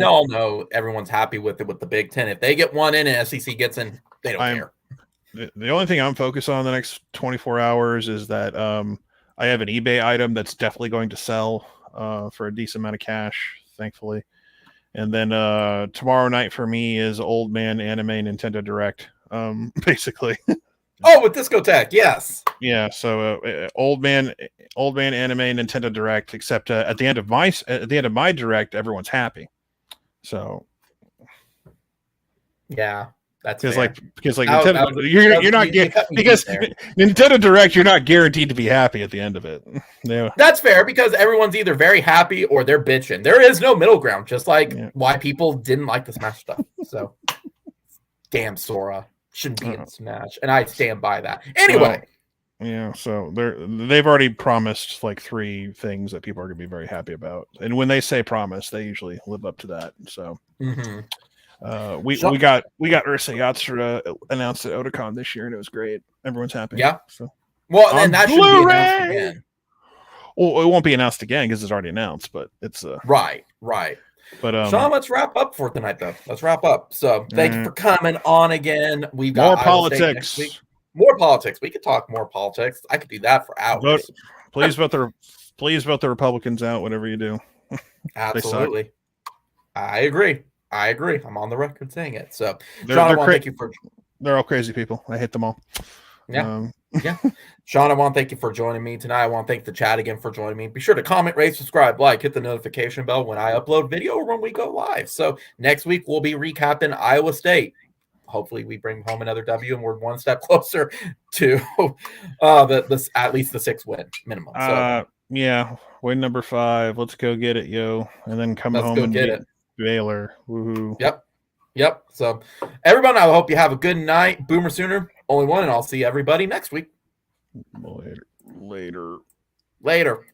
all know everyone's happy with it with the Big Ten. If they get one in and SEC gets in, they don't care. The only thing I'm focused on the next 24 hours is that I have an eBay item that's definitely going to sell for a decent amount of cash, thankfully. And then tomorrow night for me is Old Man Anime Nintendo Direct, basically. Oh, with Discotheque, yes. Yeah, so old man anime Nintendo Direct, except at the end of my direct, everyone's happy. So yeah, that's because Nintendo, Nintendo Direct, you're not guaranteed to be happy at the end of it. Yeah. That's fair because everyone's either very happy or they're bitching. There is no middle ground, just like why people didn't like the Smash stuff. So damn Sora. Shouldn't be in Smash, and I stand by that. Anyway, so they've already promised like 3 things that people are going to be very happy about, and when they say promise, they usually live up to that. So, we got Ursa Yatsura announced at Otakon this year, and it was great. Everyone's happy. Yeah. So, and that should be announced again. Well, it won't be announced again because it's already announced, but it's right. But Sean, let's wrap up for tonight, though. Let's wrap up. So, thank you for coming on again. We've got more politics. More politics. We could talk more politics. I could do that for hours. Please vote the Republicans out. Whatever you do. Absolutely. I agree. I'm on the record saying it. So, They're, Sean, I they're want to thank you for. They're all crazy people. I hate them all. Yeah. Yeah. Sean, I want to thank you for joining me tonight. I want to thank the chat again for joining me. Be sure to comment, rate, subscribe, like, hit the notification bell when I upload video or when we go live. So next week we'll be recapping Iowa State. Hopefully we bring home another W and we're one step closer to at least the 6 win minimum. So yeah, win number 5. Let's go get it, yo. And then come home and beat Baylor. Woohoo. Yep. So everyone, I hope you have a good night. Boomer Sooner, only one, and I'll see everybody next week. Later. Later.